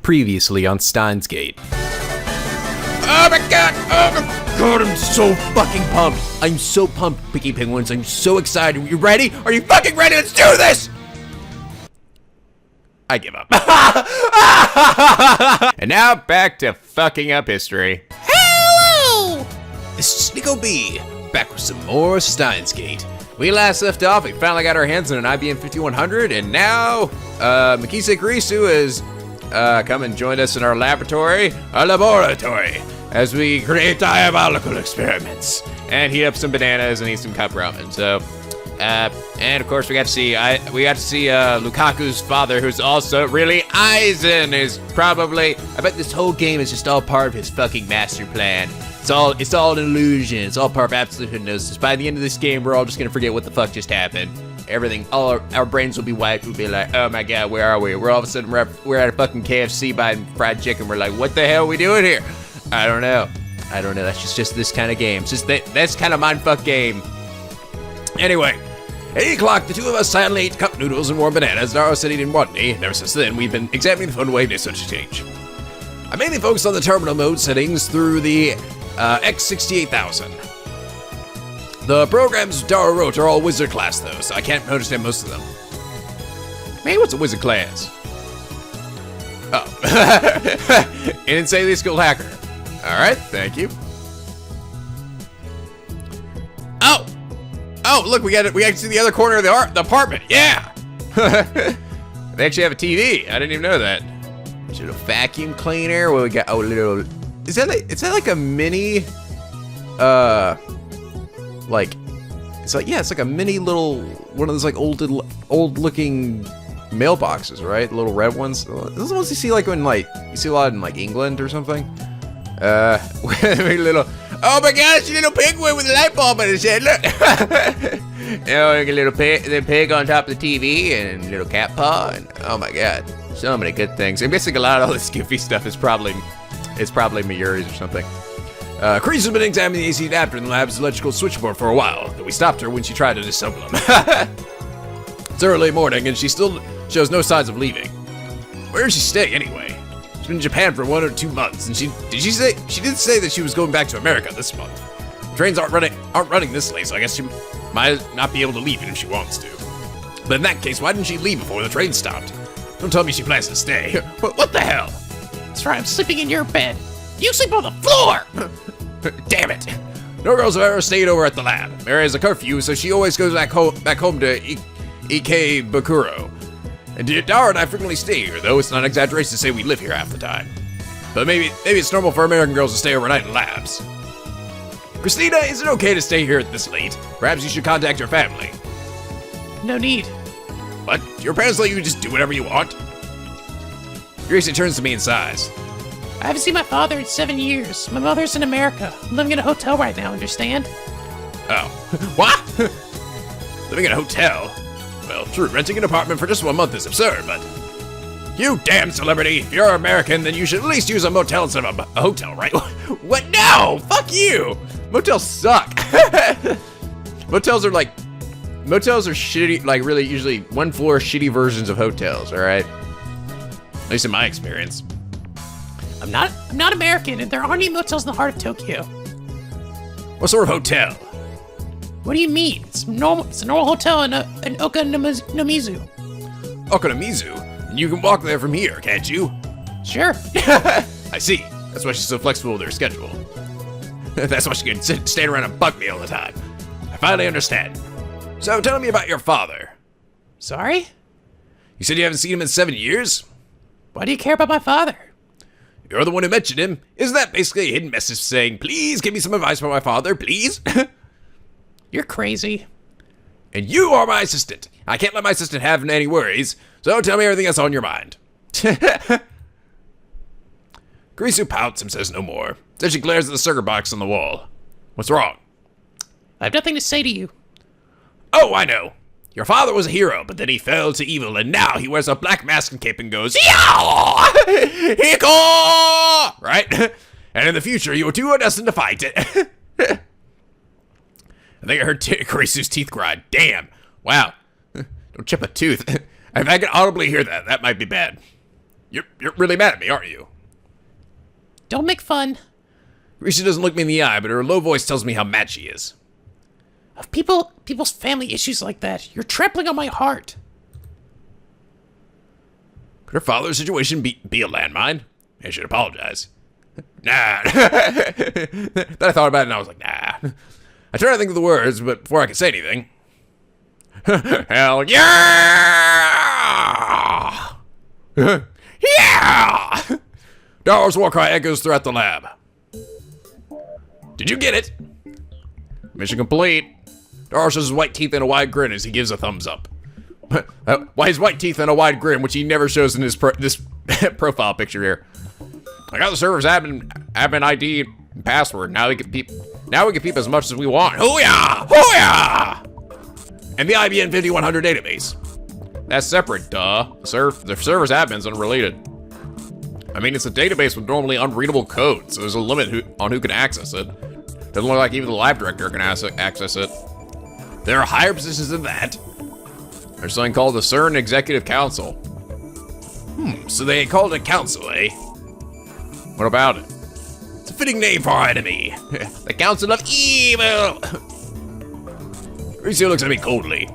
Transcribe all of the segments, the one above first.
Previously on Steins Gate. Oh my god! Oh my god, I'm so fucking pumped! I'm so pumped, Picky Penguins. I'm so excited. Are you ready? Are you fucking ready? Let's do this! I give up. And now back to fucking up history. Hello! This is NicoB, back with some more Steins Gate. We last left off, we finally got our hands on an IBM 5100, and now, Makise Kurisu has come and joined us in our laboratory, as we create diabolical experiments and heat up some bananas and eat some cup ramen. So, and of course we got to see Lukaku's father, who's also really Aizen, is probably. I bet this whole game is just all part of his fucking master plan. It's all an illusion. It's all part of absolute hypnosis. By the end of this game, we're all just gonna forget what the fuck just happened. Everything, all our brains will be wiped. We'll be like, oh my god, where are we? We're all of a sudden we're at a fucking KFC buying fried chicken. We're like, what the hell are we doing here? I don't know. That's just this kind of game. It's just that's kind of mindfuck game. Anyway, at 8 o'clock, the two of us silently ate cup noodles and warm bananas in our city in Watney, and ever since then, we've been examining the fun way to such a change. I mainly focused on the terminal mode settings through the X68000. The programs Dara wrote are all wizard class though, so I can't understand most of them. Man, what's a wizard class? Oh. An insanely skilled hacker. Alright, thank you. Oh, look, we actually see the other corner of the apartment. Yeah! They actually have a TV. I didn't even know that. There's a little vacuum cleaner. What we got? Oh, little. Is that like a mini? It's like a mini little one of those like old looking mailboxes, right? The little red ones. Those are the ones you see like when you see a lot in like England or something. Little. Oh my gosh, a little penguin with a light bulb on his head. Look. Like a little pig on top of the TV and a little cat paw, and oh my god, so many good things. I'm guessing a lot of all this goofy stuff is probably Mayuri's or something. Kreese has been examining the AC adapter in the lab's electrical switchboard for a while, though we stopped her when she tried to disassemble them. It's early morning and she still shows no signs of leaving. Where does she stay anyway? She's been in Japan for 1 or 2 months, and she did say that she was going back to America this month. The trains aren't running this late, so I guess she might not be able to leave even if she wants to. But in that case, why didn't she leave before the train stopped? Don't tell me she plans to stay. What the hell? That's right, I'm sleeping in your bed. You sleep on the floor! Damn it! No girls have ever stayed over at the lab. Mary has a curfew, so she always goes back home to Ikebukuro. And Dara and I frequently stay here, though it's not an exaggeration to say we live here half the time. But maybe it's normal for American girls to stay overnight in labs. Christina, is it okay to stay here this late? Perhaps you should contact your family. No need. What? Your parents let you just do whatever you want? Gracie turns to me and sighs. I haven't seen my father in 7 years. My mother's in America. I'm living in a hotel right now, understand? Oh. What? Living in a hotel? Well, true, renting an apartment for just 1 month is absurd, but... You damn celebrity! If you're American, then you should at least use a motel instead of a hotel, right? What? No! Fuck you! Motels suck! Motels are shitty, like really usually 1-floor shitty versions of hotels, alright? At least in my experience. I'm not American, and there aren't any motels in the heart of Tokyo. What sort of hotel? What do you mean? It's a normal hotel in Okanomizu. Okanomizu? And you can walk there from here, can't you? Sure. I see. That's why she's so flexible with her schedule. That's why she can stand around and bug me all the time. I finally understand. So tell me about your father. Sorry? You said you haven't seen him in 7 years? Why do you care about my father? You're the one who mentioned him. Isn't that basically a hidden message saying, please give me some advice from my father, please? You're crazy. And you are my assistant. I can't let my assistant have any worries, so tell me everything that's on your mind. Kurisu pouts and says no more. Then she glares at the circuit box on the wall. What's wrong? I have nothing to say to you. Oh, I know. Your father was a hero, but then he fell to evil, and now he wears a black mask and cape and goes, Yow! Hiko! Right? And in the future, you two are destined to fight. I think I heard Kurisu's teeth grind. Damn. Wow. Don't chip a tooth. If I can audibly hear that, that might be bad. You're really mad at me, aren't you? Don't make fun Greasy doesn't look me in the eye, but her low voice tells me how mad she is. of people's family issues like that. You're trampling on my heart. Could her father's situation be a landmine? I should apologize. Nah. Then I thought about it and I was like, nah. I tried to think of the words, but before I could say anything. Hell yeah! Yeah! Dar's war cry echoes throughout the lab. Did you get it? Mission complete. Dar shows his white teeth and a wide grin as he gives a thumbs up. Why his white teeth and a wide grin, which he never shows in his this profile picture here. I got the server's admin ID and password. Now we can peep as much as we want. Hoo-yah! Hoo-yah! And the IBM 5100 database. That's separate, duh. The server's admin's unrelated. I mean, it's a database with normally unreadable code, so there's a limit on who can access it. Doesn't look like even the lab director can access it. There are higher positions than that. There's something called the CERN Executive Council. So they called it a council, eh? What about it? It's a fitting name for our enemy. The Council of Evil! Greasy looks at me coldly.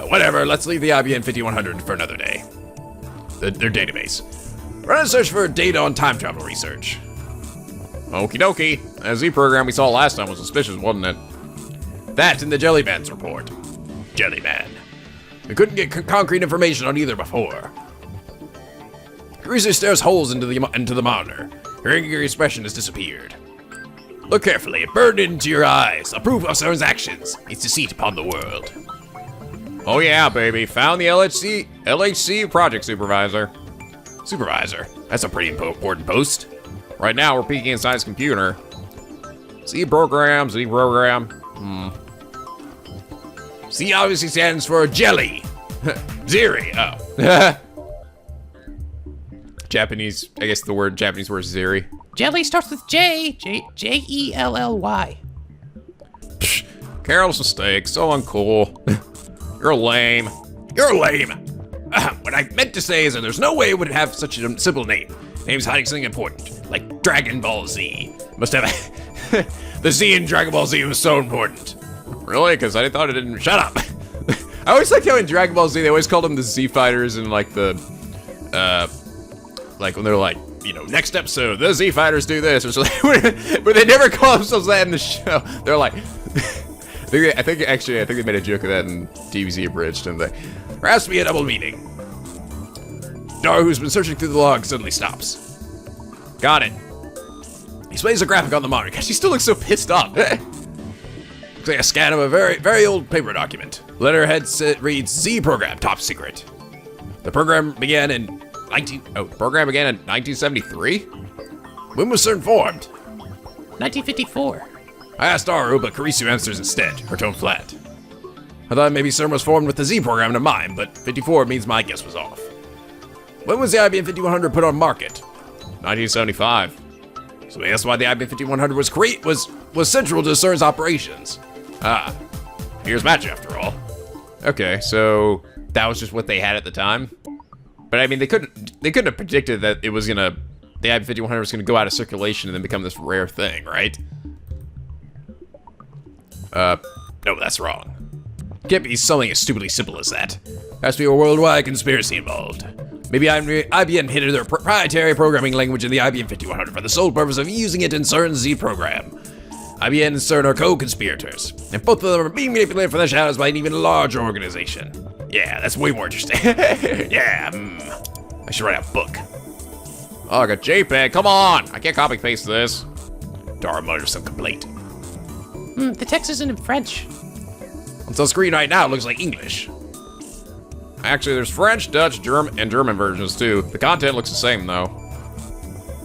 Whatever, let's leave the IBM 5100 for another day. Their database. Run a search for data on time travel research. Okie dokie. That Z program we saw last time was suspicious, wasn't it? That in the JELLYMAN'S report. JELLYMAN. We couldn't get concrete information on either before. Greasy stares holes into the monitor. Her angry expression has disappeared. Look carefully. It burned into your eyes. A proof of someone's actions. Its deceit upon the world. Oh yeah, baby. Found the LHC project supervisor. Supervisor? That's a pretty important post. Right now, we're peeking inside his computer. Z program. Z obviously stands for jelly. Ziri. Oh. Japanese, I guess the Japanese word is Ziri. Jelly starts with J-E-L-L-Y. Psh, careless mistake, so uncool. You're lame. You're lame. What I meant to say is that there's no way it would have such a simple name. Name's hiding something important, like Dragon Ball Z. Must have the Z in Dragon Ball Z was so important. Really? Because I thought it didn't. Shut up. I always liked how in Dragon Ball Z they always called them the Z Fighters and like the, like when they're like, you know, next episode, the Z Fighters do this or something. But they never call themselves that in the show. They're like, I think they made a joke of that in DBZ Abridged, and there has to be a double meaning. Dar, who's been searching through the log, suddenly stops. Got it. He displays a graphic on the monitor. Gosh, he still looks so pissed off. Looks like a scan of a very, very old paper document. Letterhead reads Z program, top secret. The program began in 1973? When was CERN formed? 1954. I asked Aru, but Karisu answers instead, her tone flat. I thought maybe CERN was formed with the Z program in mind, but 54 means my guess was off. When was the IBM 5100 put on market? 1975. So that's why the IBM 5100 was central to CERN's operations. Ah, here's match after all. Okay, so that was just what they had at the time. But I mean, they couldn't have predicted that the IBM 5100 was gonna go out of circulation and then become this rare thing, right? No, that's wrong. Can't be something as stupidly simple as that. Has to be a worldwide conspiracy involved. Maybe IBM hid their proprietary programming language in the IBM 5100 for the sole purpose of using it in CERN's Z program. IBM and CERN are co-conspirators, and both of them are being manipulated from the shadows by an even larger organization. Yeah, that's way more interesting. Yeah, I should write a book. Oh, I got JPEG, come on! I can't copy-paste this. Dara mutters some complaint. The text isn't in French. On the screen right now, it looks like English. Actually, there's French, Dutch, German versions too. The content looks the same though.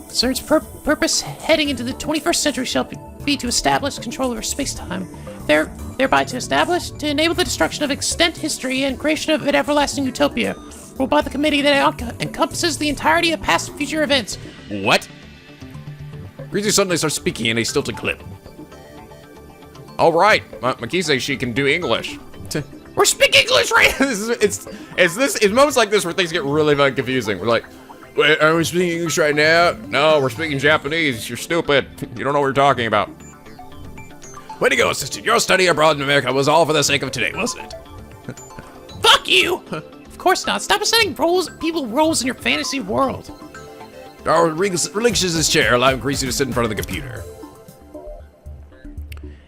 CERN's purpose heading into the 21st century shall be to establish control over space-time, thereby to enable the destruction of extant history and creation of an everlasting utopia, ruled by the committee that encompasses the entirety of past and future events. What? Greasy suddenly starts speaking in a stilted clip. All right, Makise, she can do English. We're speaking English, right? It's moments like this where things get really fucking confusing. We're like, wait, are we speaking English right now? No, we're speaking Japanese. You're stupid. You don't know what we're talking about. Way to go, assistant. Your study abroad in America was all for the sake of today, wasn't it? Fuck you! Of course not. Stop assigning people roles in your fantasy world. Darwin relinquishes his chair, allowing Greasy to sit in front of the computer.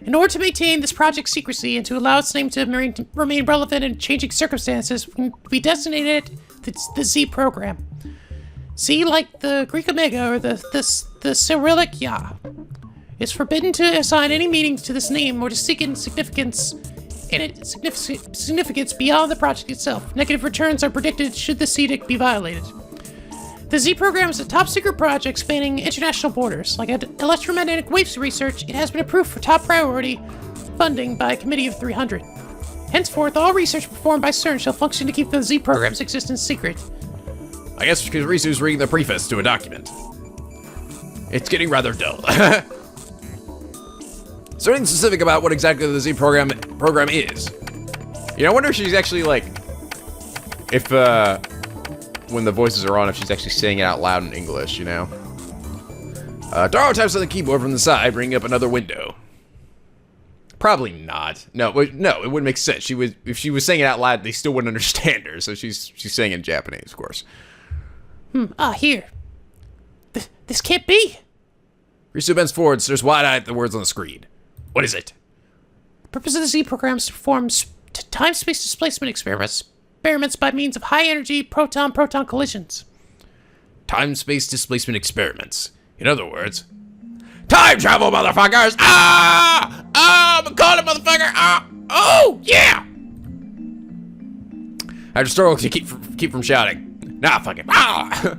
In order to maintain this project's secrecy and to allow its name to remain relevant in changing circumstances, we designated the Z program. Z like the Greek Omega or the Cyrillic Ya. It's forbidden to assign any meaning to this name or to seek in significance beyond the project itself. Negative returns are predicted should this edict be violated. The Z program is a top-secret project spanning international borders. Like electromagnetic waves research, it has been approved for top priority funding by a committee of 300. Henceforth, all research performed by CERN shall function to keep the Z program's existence secret. I guess because Risu's reading the preface to a document. It's getting rather dull. Is there anything specific about what exactly the Z program is? You know, I wonder if she's actually like, if when the voices are on, if she's actually saying it out loud in English, you know? Darrow types on the keyboard from the side, bringing up another window. Probably not. No, it wouldn't make sense. If she was saying it out loud, they still wouldn't understand her. So she's saying it in Japanese, of course. Here. This can't be. Risu bends forward, stares wide-eyed at the words on the screen. What is it? The purpose of the Z program is to perform time-space displacement experiments by means of high-energy proton-proton collisions. Time-space displacement experiments. In other words, time travel, motherfuckers! I'm calling, motherfucker! Oh, yeah! I just struggle to keep from shouting. Nah, fuck it. I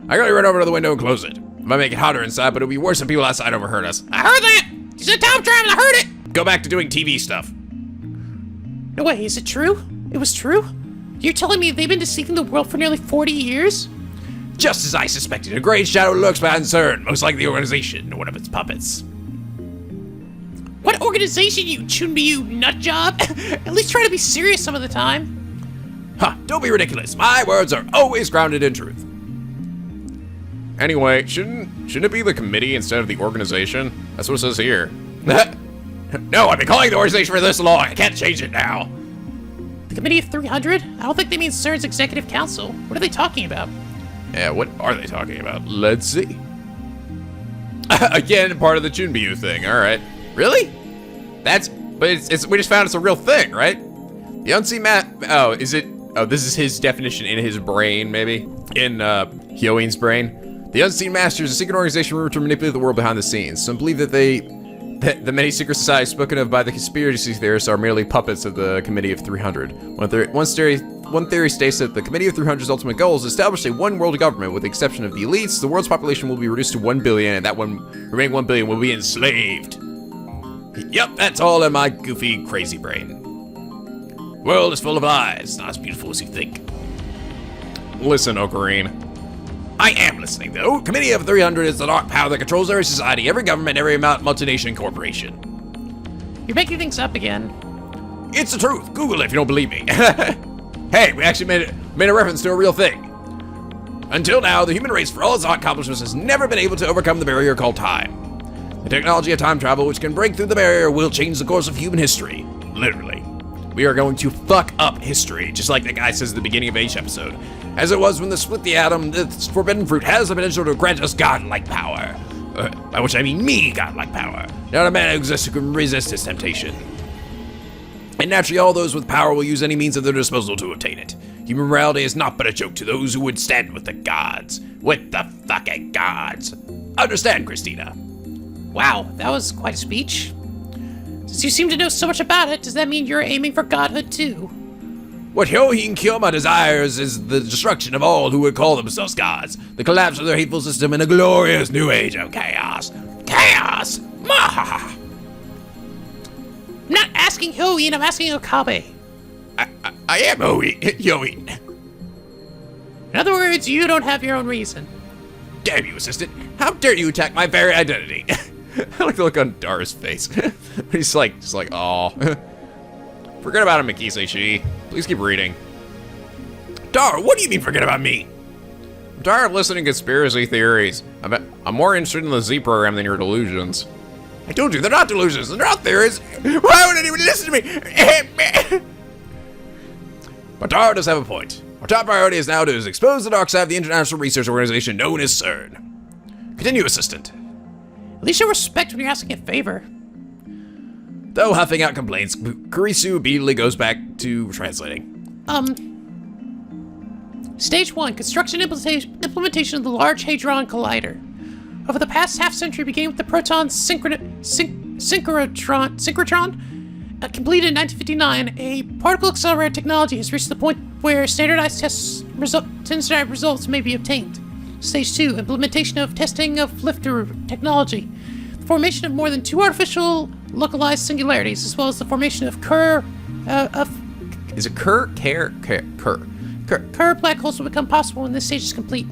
gotta run over to the window and close it. It might make it hotter inside, but it'll be worse if people outside overheard us. I heard that! You said time travel, I heard it! Go back to doing TV stuff. No way, is it true? It was true? You're telling me they've been deceiving the world for nearly 40 years? Just as I suspected, a gray shadow lurks behind CERN, most likely the organization or one of its puppets. What organization, you Chunbi, you nut job? At least try to be serious some of the time. Don't be ridiculous. My words are always grounded in truth. Anyway, shouldn't it be the committee instead of the organization? That's what it says here. No, I've been calling the organization for this long. I can't change it now. The committee of 300? I don't think they mean CERN's executive council. What are they talking about? Yeah, what are they talking about? Let's see. Again, part of the Chunbyu thing. All right. Really? But we just found it's a real thing, right? The unseen oh, is it? Oh, this is his definition in his brain, maybe? In Hyoin's brain. The Unseen Master is a secret organization rumored to manipulate the world behind the scenes. Some believe that the many secret societies spoken of by the conspiracy theorists are merely puppets of the Committee of 300. One theory states that the Committee of 300's ultimate goal is to establish a one-world government. With the exception of the elites, the world's population will be reduced to 1 billion, and that remaining 1 billion will be enslaved. Yep, that's all in my goofy, crazy brain. The world is full of lies, not as beautiful as you think. Listen, Ocarine. I am listening, though. Committee of 300 is the dark power that controls every society, every government, every multinational corporation. You're making things up again. It's the truth. Google it if you don't believe me. Hey, we actually made a reference to a real thing. Until now, the human race, for all its accomplishments, has never been able to overcome the barrier called time. The technology of time travel, which can break through the barrier, will change the course of human history. Literally. We are going to fuck up history, just like the guy says at the beginning of each episode. As it was when they split the atom, this forbidden fruit has the potential to grant us godlike power. By which I mean me, godlike power. Not a man who exists who can resist this temptation. And naturally, all those with power will use any means at their disposal to obtain it. Human morality is not but a joke to those who would stand with the gods. With the fucking gods. Understand, Christina? Wow, that was quite a speech. Since you seem to know so much about it, does that mean you're aiming for godhood too? What Hyohin Kyoma desires is the destruction of all who would call themselves gods, the collapse of their hateful system, and a glorious new age of chaos. Chaos! Mahaha! I'm not asking Hyohin, I'm asking Okabe. I am Hyohin. In other words, you don't have your own reason. Damn you, assistant. How dare you attack my very identity? I like the look on Dara's face. He's just like, aw. Forget about him, Mikiseshi. Please keep reading. Dara, what do you mean forget about me? I'm tired of listening to conspiracy theories. I'm more interested in the Z program than your delusions. I told you, they're not delusions, they're not theories. Why would anyone listen to me? But Dara does have a point. Our top priority is now to expose the dark side of the international research organization known as CERN. Continue, Assistant. At least show respect when you're asking a favor. Though huffing out complaints, Kurisu immediately goes back to translating. Stage 1, construction implementation of the Large Hadron Collider. Over the past half-century, beginning with the proton synchrotron, completed in 1959, a particle accelerator technology has reached the point where standardized results may be obtained. Stage 2, implementation of testing of lifter technology. The formation of more than 2 artificial localized singularities, as well as the formation of Kerr black holes will become possible when this stage is complete.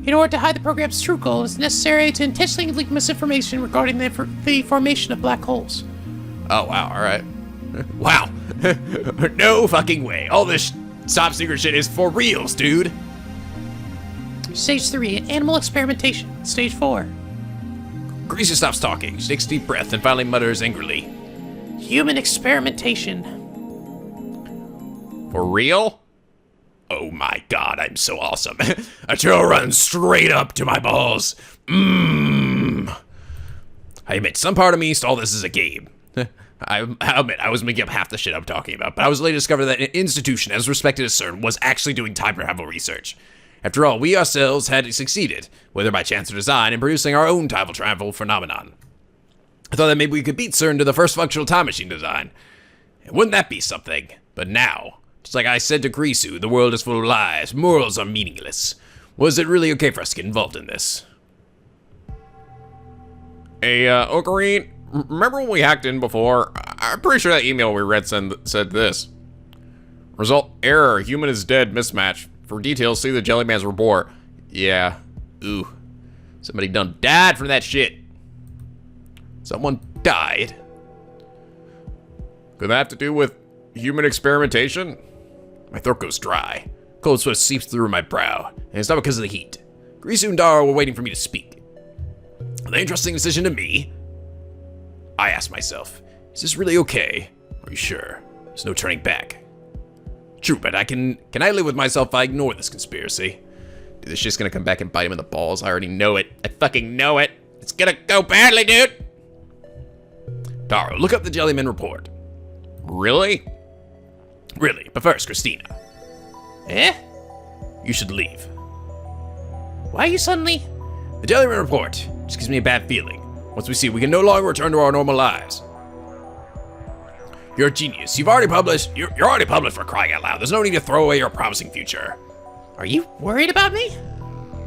In order to hide the program's true goal, it's necessary to intentionally leak misinformation regarding the formation of black holes. Oh, wow, alright. Wow. No fucking way. All this top secret shit is for reals, dude. Stage 3, animal experimentation. Stage 4. Greasy stops talking, she takes a deep breath, and finally mutters angrily. Human experimentation. For real? Oh my god, I'm so awesome. A chill runs straight up to my balls. I admit, some part of me saw this as a game. I admit, I was making up half the shit I'm talking about, but I was later discovered that an institution as respected as CERN was actually doing time travel research. After all, we ourselves had succeeded, whether by chance or design, in producing our own time travel phenomenon. I thought that maybe we could beat CERN to the first functional time machine design. And wouldn't that be something? But now, just like I said to Grisu, the world is full of lies, morals are meaningless. Was it really okay for us to get involved in this? Hey, Ocarine, remember when we hacked in before? I'm pretty sure that email we read said this. Result, error, human is dead, mismatch. For details, see the JELLYMAN'S report. Yeah. Ooh. Somebody done died from that shit. Someone died. Could that have to do with human experimentation? My throat goes dry. Cold sweat seeps through my brow, and it's not because of the heat. Grisu and Dara were waiting for me to speak. The interesting decision to me? I asked myself, is this really okay? Are you sure? There's no turning back. True, but can I live with myself if I ignore this conspiracy? Dude, this shit's gonna come back and bite him in the balls. I already know it. I fucking know it. It's gonna go badly, dude. Dara, look up the JELLYMAN report. Really? Really, but first, Christina. Eh? You should leave. Why are you suddenly? The JELLYMAN report just gives me a bad feeling. Once we see we can no longer return to our normal lives. You're a genius. You're already published for crying out loud. There's no need to throw away your promising future. Are you worried about me?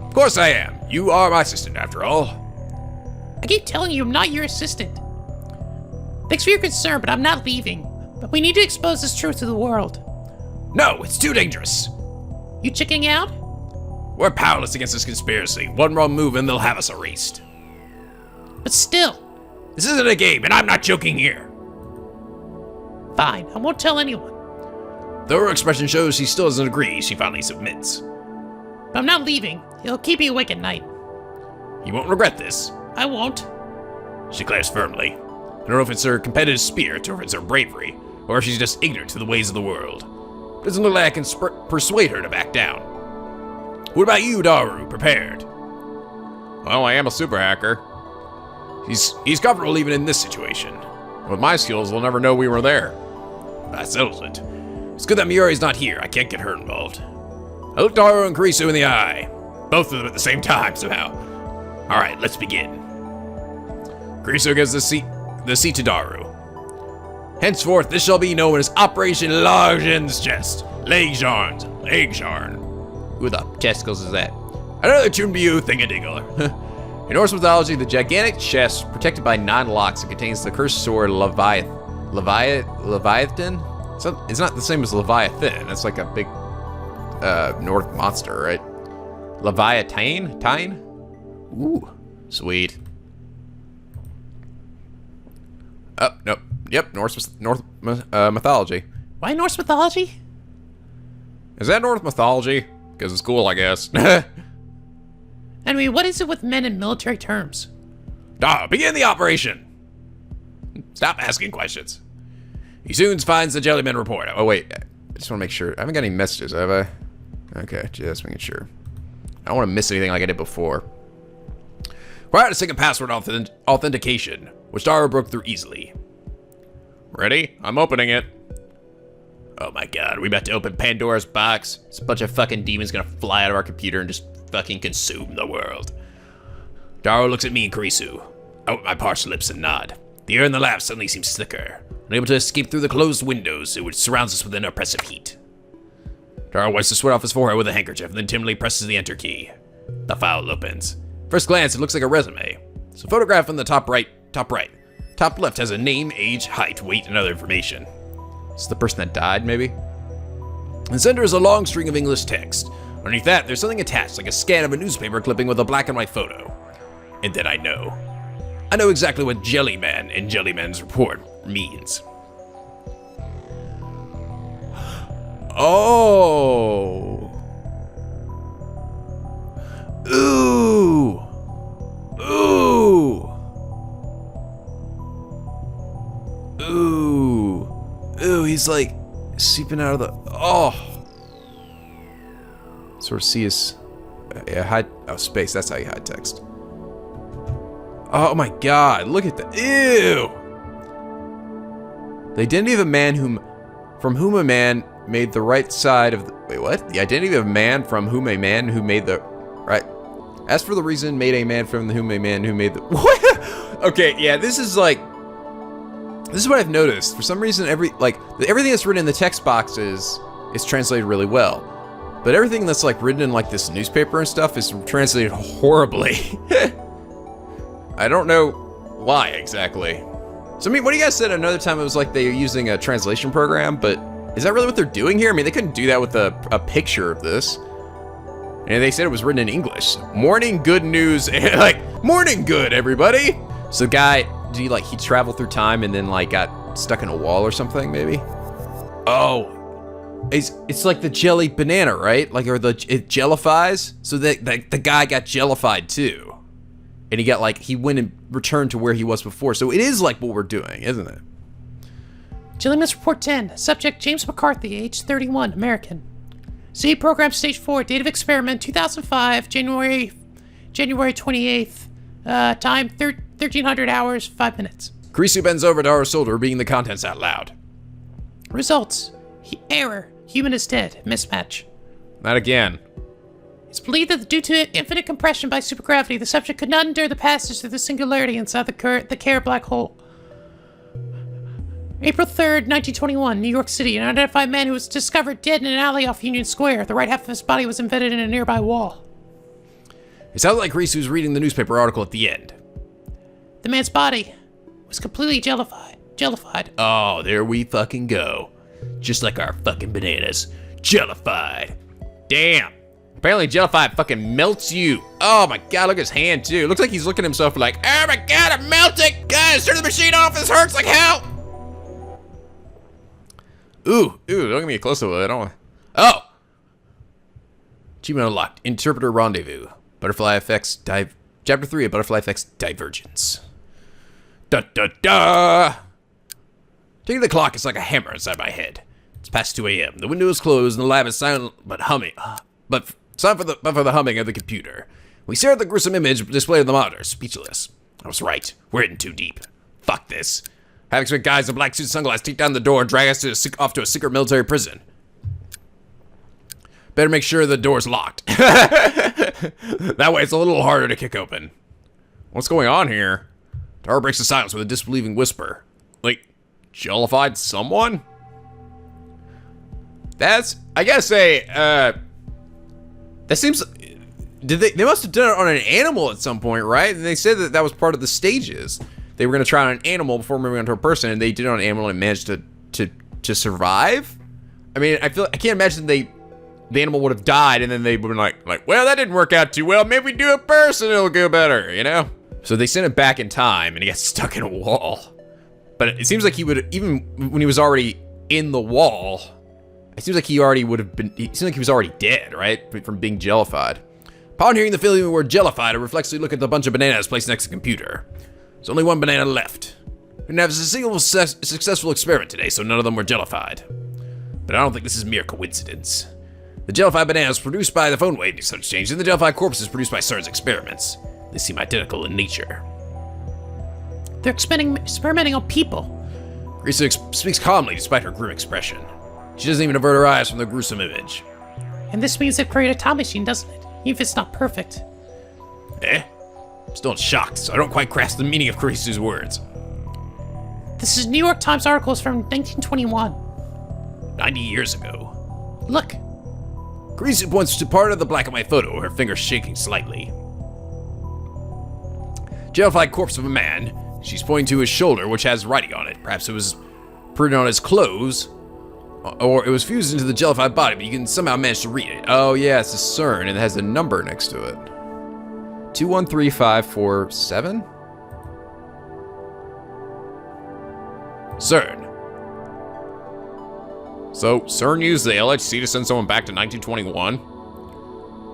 Of course I am. You are my assistant, after all. I keep telling you I'm not your assistant. Thanks for your concern, but I'm not leaving. But we need to expose this truth to the world. No, it's too dangerous. You chicking out? We're powerless against this conspiracy. One wrong move and they'll have us erased. But still. This isn't a game, and I'm not joking here. Fine, I won't tell anyone. Though her expression shows she still doesn't agree, she finally submits. But I'm not leaving. It'll keep me awake at night. You won't regret this. I won't. She declares firmly. I don't know if it's her competitive spirit or if it's her bravery, or if she's just ignorant to the ways of the world. It doesn't look like I can persuade her to back down. What about you, Daru? Prepared? Well, I am a super hacker. He's comfortable even in this situation. With my skills, they'll never know we were there. That settles it. It's good that Miori's not here. I can't get her involved. I looked Daru and Kurisu in the eye. Both of them at the same time, somehow. Alright, let's begin. Kurisu gives the seat to Daru. Henceforth, this shall be known as Operation Largen's Chest. Legsharn. Who the testicles is that? Another tune to you, thingadingler. In Norse mythology, the gigantic chest, protected by 9 locks, it contains the cursed sword Leviathan? It's not the same as Leviathan. That's like a big North monster, right? Leviathan? Ooh, sweet. Oh, nope. Yep, North mythology. Why Norse mythology? Is that North mythology? Because it's cool, I guess. Anyway, what is it with men in military terms? Begin the operation. Stop asking questions. He soon finds the Jellyman report. Oh, wait. I just want to make sure. I haven't got any messages, have I? Okay, just making sure. I don't want to miss anything like I did before. Prior to second password authentication, which Dara broke through easily. Ready? I'm opening it. Oh my god, we about to open Pandora's box. It's a bunch of fucking demons gonna fly out of our computer and just fucking consume the world. Dara looks at me and Kurisu. I open my parched lips and nod. The air in the lab suddenly seems slicker, unable to escape through the closed windows which surrounds us with an oppressive heat. Dara wipes the sweat off his forehead with a handkerchief and then timidly presses the enter key. The file opens. First glance, it looks like a resume. It's a photograph on the top right. Top left has a name, age, height, weight, and other information. It's the person that died, maybe? In the center is a long string of English text. Underneath that, there's something attached, like a scan of a newspaper clipping with a black and white photo. And then I know. I know exactly what Jellyman and JELLYMAN'S report means. Oh. Ooh. Ooh. Ooh. Ooh, he's like seeping out of the... Oh. Sort of see his... Yeah, hide... Oh, space. That's how you hide text. Oh my god, look at that. Ew! The identity of a man from whom a man made the right side of the... Wait, what? The identity of a man from whom a man who made the... Right. As for the reason, made a man from whom a man who made the... What? Okay, yeah, this is like... This is what I've noticed. For some reason, everything that's written in the text boxes is translated really well. But everything that's like written in like this newspaper and stuff is translated horribly. I don't know why exactly. So I mean, what do you guys said another time it was like they were using a translation program, but is that really what they're doing here? I mean, they couldn't do that with a picture of this. And they said it was written in English. Morning good news, like, morning good, everybody. So the guy, he traveled through time and then like got stuck in a wall or something, maybe? Oh, it's like the jelly banana, right? Like, or it jellifies. So the guy got jellified too. And he went and returned to where he was before. So it is like what we're doing, isn't it? JELLYMAN'S Report 10. Subject James McCarthy, age 31, American. Z program stage 4. Date of experiment 2005, January 28th. Time 1300 hours, 5 minutes. Kurisu bends over to our shoulder, reading the contents out loud. Results. Error. Human is dead. Mismatch. Not again. It's believed that due to infinite compression by supergravity, the subject could not endure the passage through the singularity inside the Kerr black hole. April 3rd, 1921, New York City. An unidentified man who was discovered dead in an alley off Union Square. The right half of his body was embedded in a nearby wall. It sounds like Risu's reading the newspaper article at the end. The man's body was completely jellified. Oh, there we fucking go. Just like our fucking bananas. Jellified. Damn. Apparently jellified fucking melts you. Oh my god, look at his hand too. Looks like he's looking at himself like, oh my god, I'm melting. Guys, turn the machine off. This hurts like hell. Ooh, don't give me a close-up of it. I don't want... Oh. Achievement unlocked. Interpreter rendezvous. Butterfly effects Chapter 3 of Butterfly Effects Divergence. Da. Ticking the clock is like a hammer inside my head. It's past 2 a.m. The window is closed and the lab is silent but humming. But for the humming of the computer. We stare at the gruesome image displayed on the monitor, speechless. I was right. We're in too deep. Fuck this. Having some guys in black suits and sunglasses take down the door and drag us off to a secret military prison. Better make sure the door's locked. That way it's a little harder to kick open. What's going on here? Tara breaks the silence with a disbelieving whisper. Like, jellified someone? That's, I gotta say, that seems, they must have done it on an animal at some point, right? And they said that was part of the stages. They were gonna try it on an animal before moving on to a person, and they did it on an animal and managed to survive? I mean, I can't imagine the animal would have died, and then they would have been like, well, that didn't work out too well. Maybe we do a person, it'll go better, you know? So they sent it back in time, and he got stuck in a wall. But it seems like he would, even when he was already in the wall. It seems like he already would have been, it seems like he was already dead, right? From being jellified. Upon hearing the feeling word jellified, I reflexively look at the bunch of bananas placed next to the computer. There's only one banana left. We didn't have a single successful experiment today, so none of them were jellified. But I don't think this is mere coincidence. The jellified bananas produced by the phone wave exchange, and the jellified corpses produced by CERN's experiments. They seem identical in nature. They're experimenting on people. Risa speaks calmly despite her grim expression. She doesn't even avert her eyes from the gruesome image. And this means they've created a time machine, doesn't it? Even if it's not perfect. I'm still shocked, so I don't quite grasp the meaning of Carisu's words. This is New York Times articles from 1921. 90 years ago. Look. Carisu points to part of the black and white photo, her fingers shaking slightly. Jellified corpse of a man. She's pointing to his shoulder, which has writing on it. Perhaps it was printed on his clothes, or it was fused into the jellified body, but you can somehow manage to read it. Oh yeah, it's a CERN, and it has a number next to it. 213547? CERN. So, CERN used the LHC to send someone back to 1921?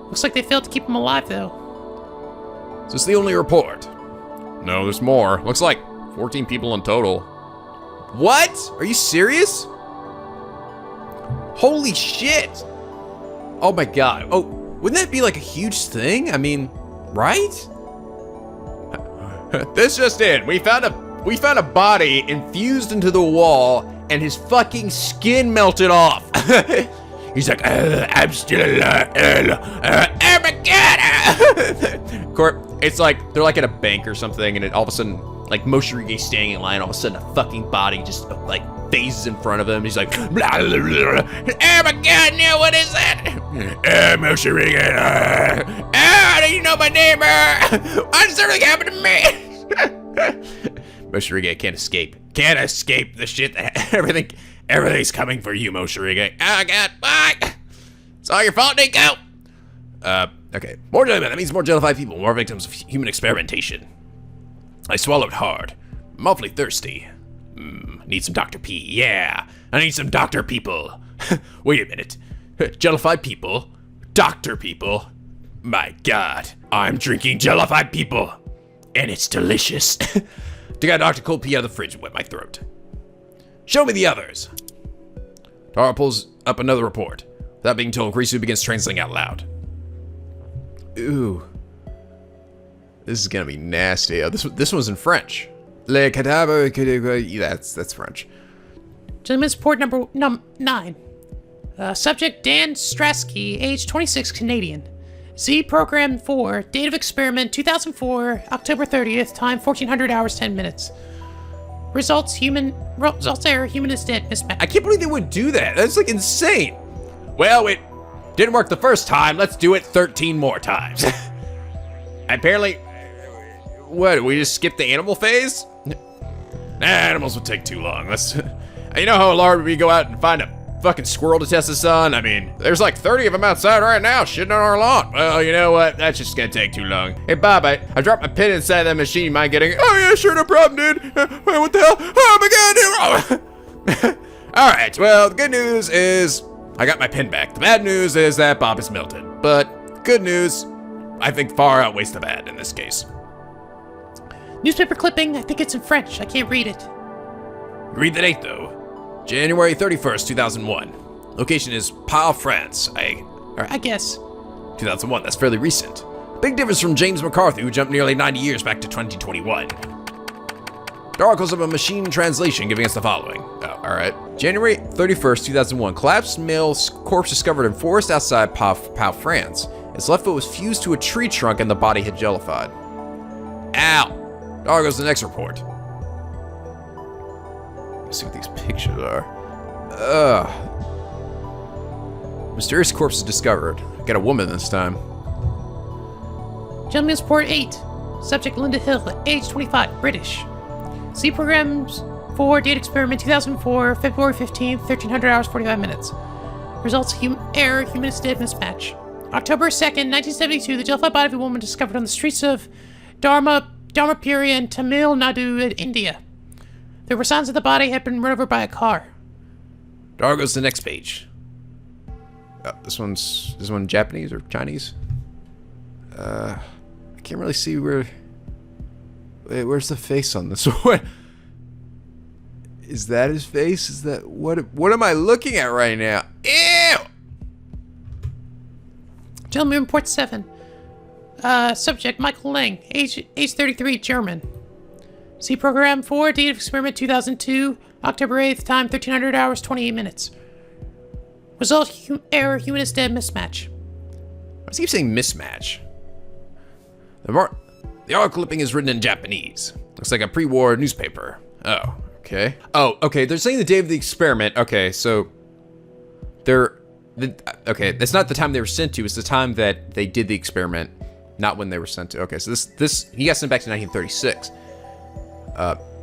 Looks like they failed to keep him alive, though. Is this the only report? No, there's more. Looks like 14 people in total. What? Are you serious? Holy shit! Oh my god. Oh, wouldn't that be like a huge thing? I mean, right? This just in. We found a body infused into the wall, and his fucking skin melted off. He's like, I'm still alive. Oh my god! It's like they're like at a bank or something, and all of a sudden, like Moshirige's standing in line, all of a sudden a fucking body just like phases in front of him. He's like, blah, blah, blah, blah. Oh my god, no, what is that? Moshirige. How do you know my name? What's something happened to me? Moshirige can't escape. Can't escape the shit that everything's coming for you, Moshirige. Oh god, fuck! It's all your fault, Nico! Okay. More jellyman. That means more jellified people, more victims of human experimentation. I swallowed hard. I'm awfully thirsty. Need some Dr. P. Yeah, I need some doctor people. Wait a minute. Jellified people? Doctor people? My god. I'm drinking jellified people. And it's delicious. Took out Dr. Cold Pee out of the fridge and wet my throat. Show me the others. Tara pulls up another report. Without being told, Carisu begins translating out loud. Ooh. This is gonna be nasty. Oh, this one's in French. Le cadavre, that's French. Gentleman's report number 9. Subject Dan Strasky, age 26, Canadian. Z program 4, date of experiment 2004, October 30th, time 1400 hours 10 minutes. Results error, human is dead, mismatch. I can't believe they would do that. That's like insane. Well, it didn't work the first time. Let's do it 13 more times. Apparently, what, we just skipped the animal phase? Animals would take too long. You know how hard we go out and find a fucking squirrel to test the sun? I mean, there's like 30 of them outside right now shitting on our lawn. Well, you know what? That's just gonna take too long. Hey, Bob, I dropped my pen inside that machine. You mind getting it? Oh, yeah, sure, no problem, dude. What the hell? Oh, my god, dude. All right, well, the good news is I got my pen back. The bad news is that Bob is melted. But good news, I think far outweighs the bad in this case. Newspaper clipping, I think it's in French. I can't read it. Read the date, though. January 31st, 2001. Location is Pau, France. I guess. 2001, that's fairly recent. Big difference from James McCarthy, who jumped nearly 90 years back to 2021. The articles of a machine translation giving us the following. Oh, alright. January 31st, 2001. Collapsed male corpse discovered in forest outside Pau, France. Its left foot was fused to a tree trunk and the body had jellified. Ow! There goes the next report. Let's see what these pictures are. Mysterious corpse is discovered. Got a woman this time. Gentleman's report 8. Subject Linda Hill, age 25, British. C programs 4, date experiment 2004, February 15th, 1300 hours 45 minutes. Results error, human is dead, mismatch. October 2nd, 1972, the jellified body of a woman discovered on the streets of Dharmapuri in Tamil Nadu, India. There were signs that the body had been run over by a car. Dara goes to the next page. Oh, this one Japanese or Chinese? I can't really see where... Wait, where's the face on this one? Is that his face? Is that... What am I looking at right now? Ew! Gentleman Report 7. Subject, Michael Lang, age 33, German. See Program 4, date of experiment 2002, October 8th, time 1300 hours, 28 minutes. Result, error, human is dead, mismatch. Why does he keep saying mismatch? The article clipping is written in Japanese. Looks like a pre-war newspaper. Oh, okay. Oh, okay, they're saying the day of the experiment. Okay, so okay, that's not the time they were sent to, it's the time that they did the experiment, not when they were sent to. Okay, so this he got sent back to 1936.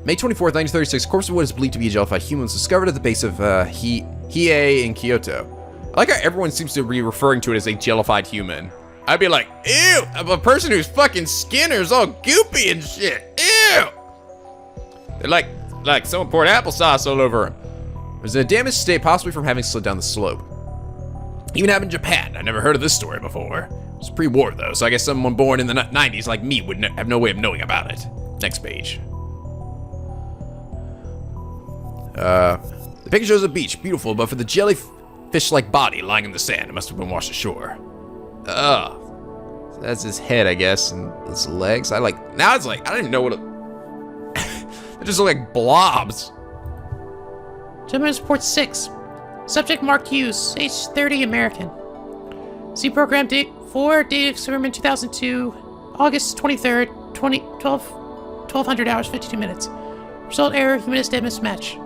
May 24th, 1936, a corpse of what is believed to be a jellified human was discovered at the base of Hiei in Kyoto. I like how everyone seems to be referring to it as a jellified human. I'd be like, ew, I'm a person whose fucking skin is all goopy and shit. Ew! They're like someone poured applesauce all over him. It was in a damaged state, possibly from having slid down the slope. Even happened in Japan. I never heard of this story before. It was pre-war though, so I guess someone born in the 90s like me would have no way of knowing about it. Next page. The picture shows a beach, beautiful, but for the jellyfish-like body lying in the sand, it must have been washed ashore. Ugh. So that's his head, I guess, and his legs. Now it's like, I don't even know what it... They just look like blobs. Gentleman's Report 6. Subject, Mark Hughes, age 30, American. See Program date 4, date of experiment 2002, August 23rd, 1200 hours, 52 minutes. Result, error, human is dead, mismatch.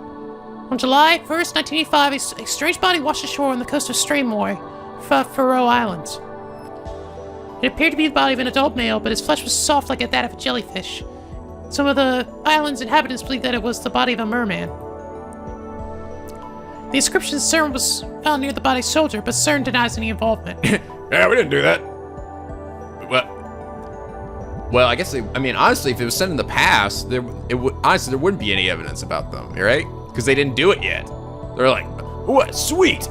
On July 1st, 1985, a strange body washed ashore on the coast of Stramoy, Faroe Islands. It appeared to be the body of an adult male, but his flesh was soft like that of a jellyfish. Some of the island's inhabitants believed that it was the body of a merman. The inscription CERN was found near the body's shoulder, but CERN denies any involvement. Yeah, we didn't do that. Well, I guess honestly, if it was sent in the past, there wouldn't be any evidence about them, right? Because they didn't do it yet. They're like, what? Sweet.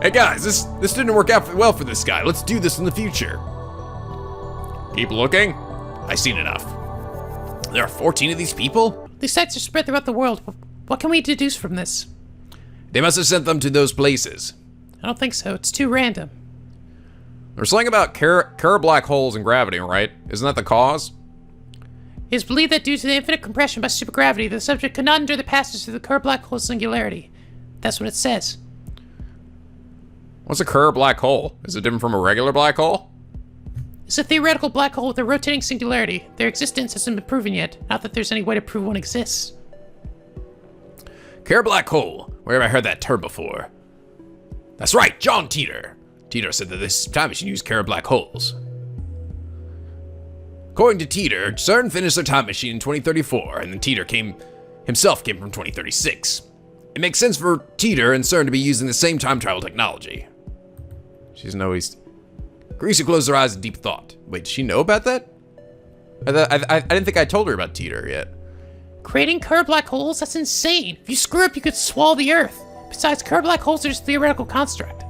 Hey guys, this didn't work out well for this guy. Let's do this in the future. Keep looking. I've seen enough. There are 14 of these people? These sites are spread throughout the world. What can we deduce from this? They must have sent them to those places. I don't think so. It's too random. There's something about Kerr black holes and gravity, right? Isn't that the cause? It is believed that due to the infinite compression by supergravity, the subject could not endure the passage through the Kerr black hole singularity. That's what it says. What's a Kerr black hole? Is it different from a regular black hole? It's a theoretical black hole with a rotating singularity. Their existence hasn't been proven yet. Not that there's any way to prove one exists. Kerr black hole. Where have I heard that term before? That's right, John Teeter. Teeter said that this time machine used Kerr black holes. According to Teeter, CERN finished their time machine in 2034, and then Teeter himself came from 2036. It makes sense for Teeter and CERN to be using the same time travel technology. She doesn't know he's... Greasy closed her eyes in deep thought. Wait, does she know about that? I didn't think I told her about Teeter yet. Creating Kerr black holes? That's insane. If you screw up, you could swallow the Earth. Besides, Kerr black holes are just a theoretical construct.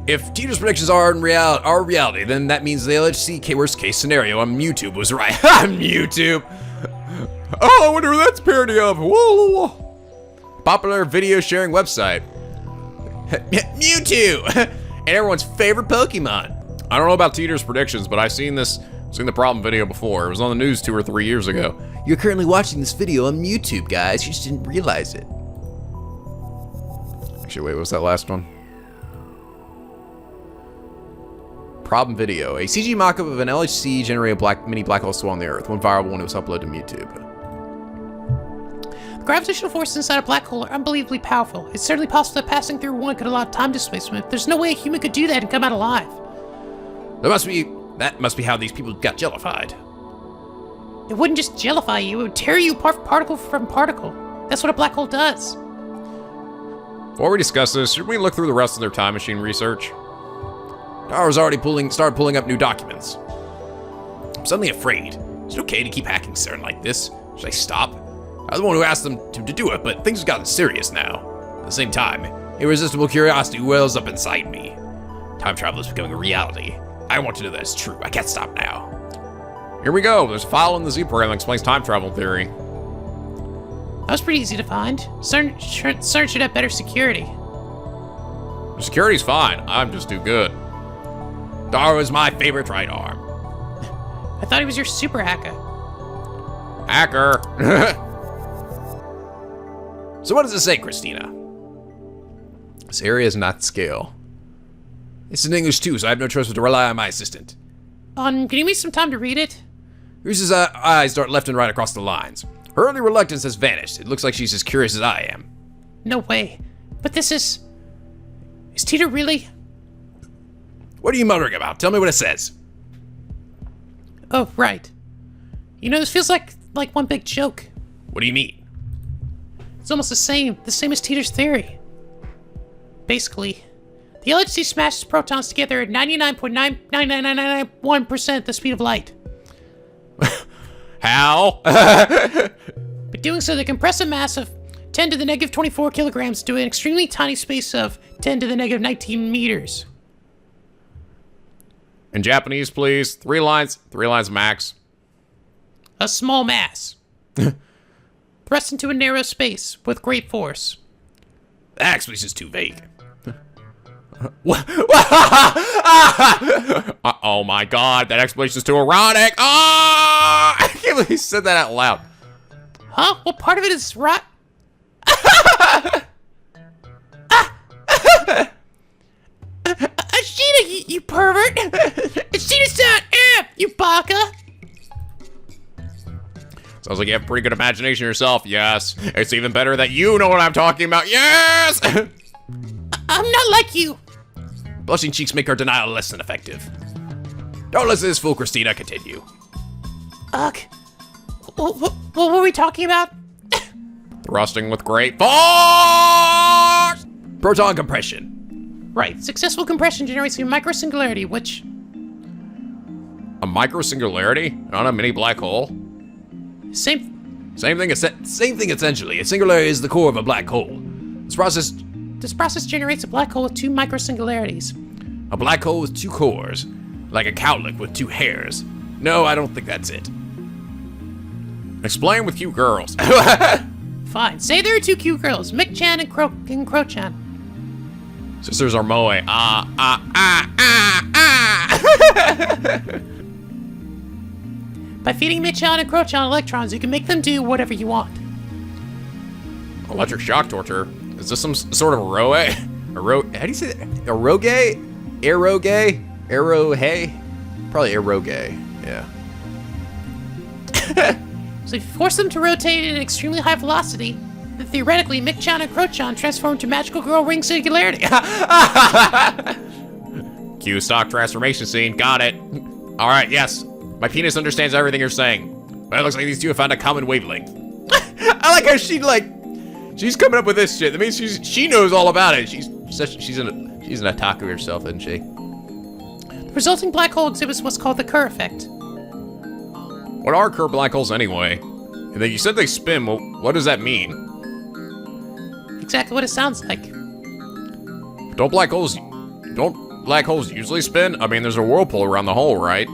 If Teeter's predictions are reality, then that means the LHC worst case scenario on YouTube was right. Ha! YouTube! Oh, I wonder who that's a parody of. Whoa. Popular video sharing website. Mewtwo! And everyone's favorite Pokemon. I don't know about Teeter's predictions, but I've seen the problem video before. It was on the news 2 or 3 years ago. You're currently watching this video on YouTube, guys. You just didn't realize it. Actually, wait, what was that last one? Problem video. A CG mock-up of an LHC generated mini black hole swirl on the Earth. One viral when it was uploaded to YouTube. The gravitational forces inside a black hole are unbelievably powerful. It's certainly possible that passing through one could allow time displacement. There's no way a human could do that and come out alive. That must be how these people got jellified. It wouldn't just jellify you, it would tear you apart particle from particle. That's what a black hole does. Before we discuss this, should we look through the rest of their time machine research? Dara's already started pulling up new documents. I'm suddenly afraid. Is it okay to keep hacking CERN like this? Should I stop? I was the one who asked them to do it, but things have gotten serious now. At the same time, irresistible curiosity wells up inside me. Time travel is becoming a reality. I want to know that it's true. I can't stop now. Here we go. There's a file in the Z program that explains time travel theory. That was pretty easy to find. CERN should have better security. The security's fine. I'm just too good. Darwin's my favorite right arm. I thought he was your super hacker. Hacker. So what does it say, Christina? This area is not scale. It's in English too, so I have no choice but to rely on my assistant. Can you give me some time to read it? Reese's eyes dart left and right across the lines. Her early reluctance has vanished. It looks like she's as curious as I am. No way. But this is... Is Tita really... What are you muttering about? Tell me what it says. Oh, right. You know, this feels like one big joke. What do you mean? It's almost the same as Tita's theory. Basically, the LHC smashes protons together at 99.99991% the speed of light. How? By doing so, they compress a mass of 10 to the negative 24 kilograms to an extremely tiny space of 10 to the negative 19 meters. In Japanese, please. 3 lines max. A small mass. Thrust into a narrow space with great force. That explanation is too vague. Oh my god, that explanation is too erotic. Oh, I can't believe he said that out loud. Huh? What part of it is right? Ashita, you pervert! Ashita's not you baka! Sounds like you have a pretty good imagination yourself, yes. It's even better that you know what I'm talking about, yes! I'm not like you. Blushing cheeks make our denial less than effective. Don't listen to this fool, Christina. Continue. Ugh. What were we talking about? Thrusting with great force! Proton compression. Right. Successful compression generates a microsingularity, which... A microsingularity? Not a mini black hole? Same thing essentially. A singularity is the core of a black hole. This process generates a black hole with 2 microsingularities. A black hole with 2 cores. Like a cowlick with 2 hairs. No, I don't think that's it. Explain with cute girls. Fine. Say there are 2 cute girls, Mick-chan and Cro-chan. Sisters are moe. By feeding Mick-chan and Cro-chan electrons, you can make them do whatever you want. Electric shock torture? Is this some sort of how do you say that? Eroge? Aerohay? Probably eroge, yeah. So if you force them to rotate at an extremely high velocity, then theoretically Mick-chan and Cro-chan transform into magical girl ring singularity. Cue stock transformation scene, got it. Alright, yes. My penis understands everything you're saying. But it looks like these 2 have found a common wavelength. I like how she's coming up with this shit. That means she knows all about it. She's an otaku herself, isn't she? The resulting black hole exhibits what's called the Kerr effect. What are Kerr black holes anyway? And then you said they spin. Well, what does that mean? Exactly what it sounds like. Don't black holes usually spin? I mean, there's a whirlpool around the hole, right?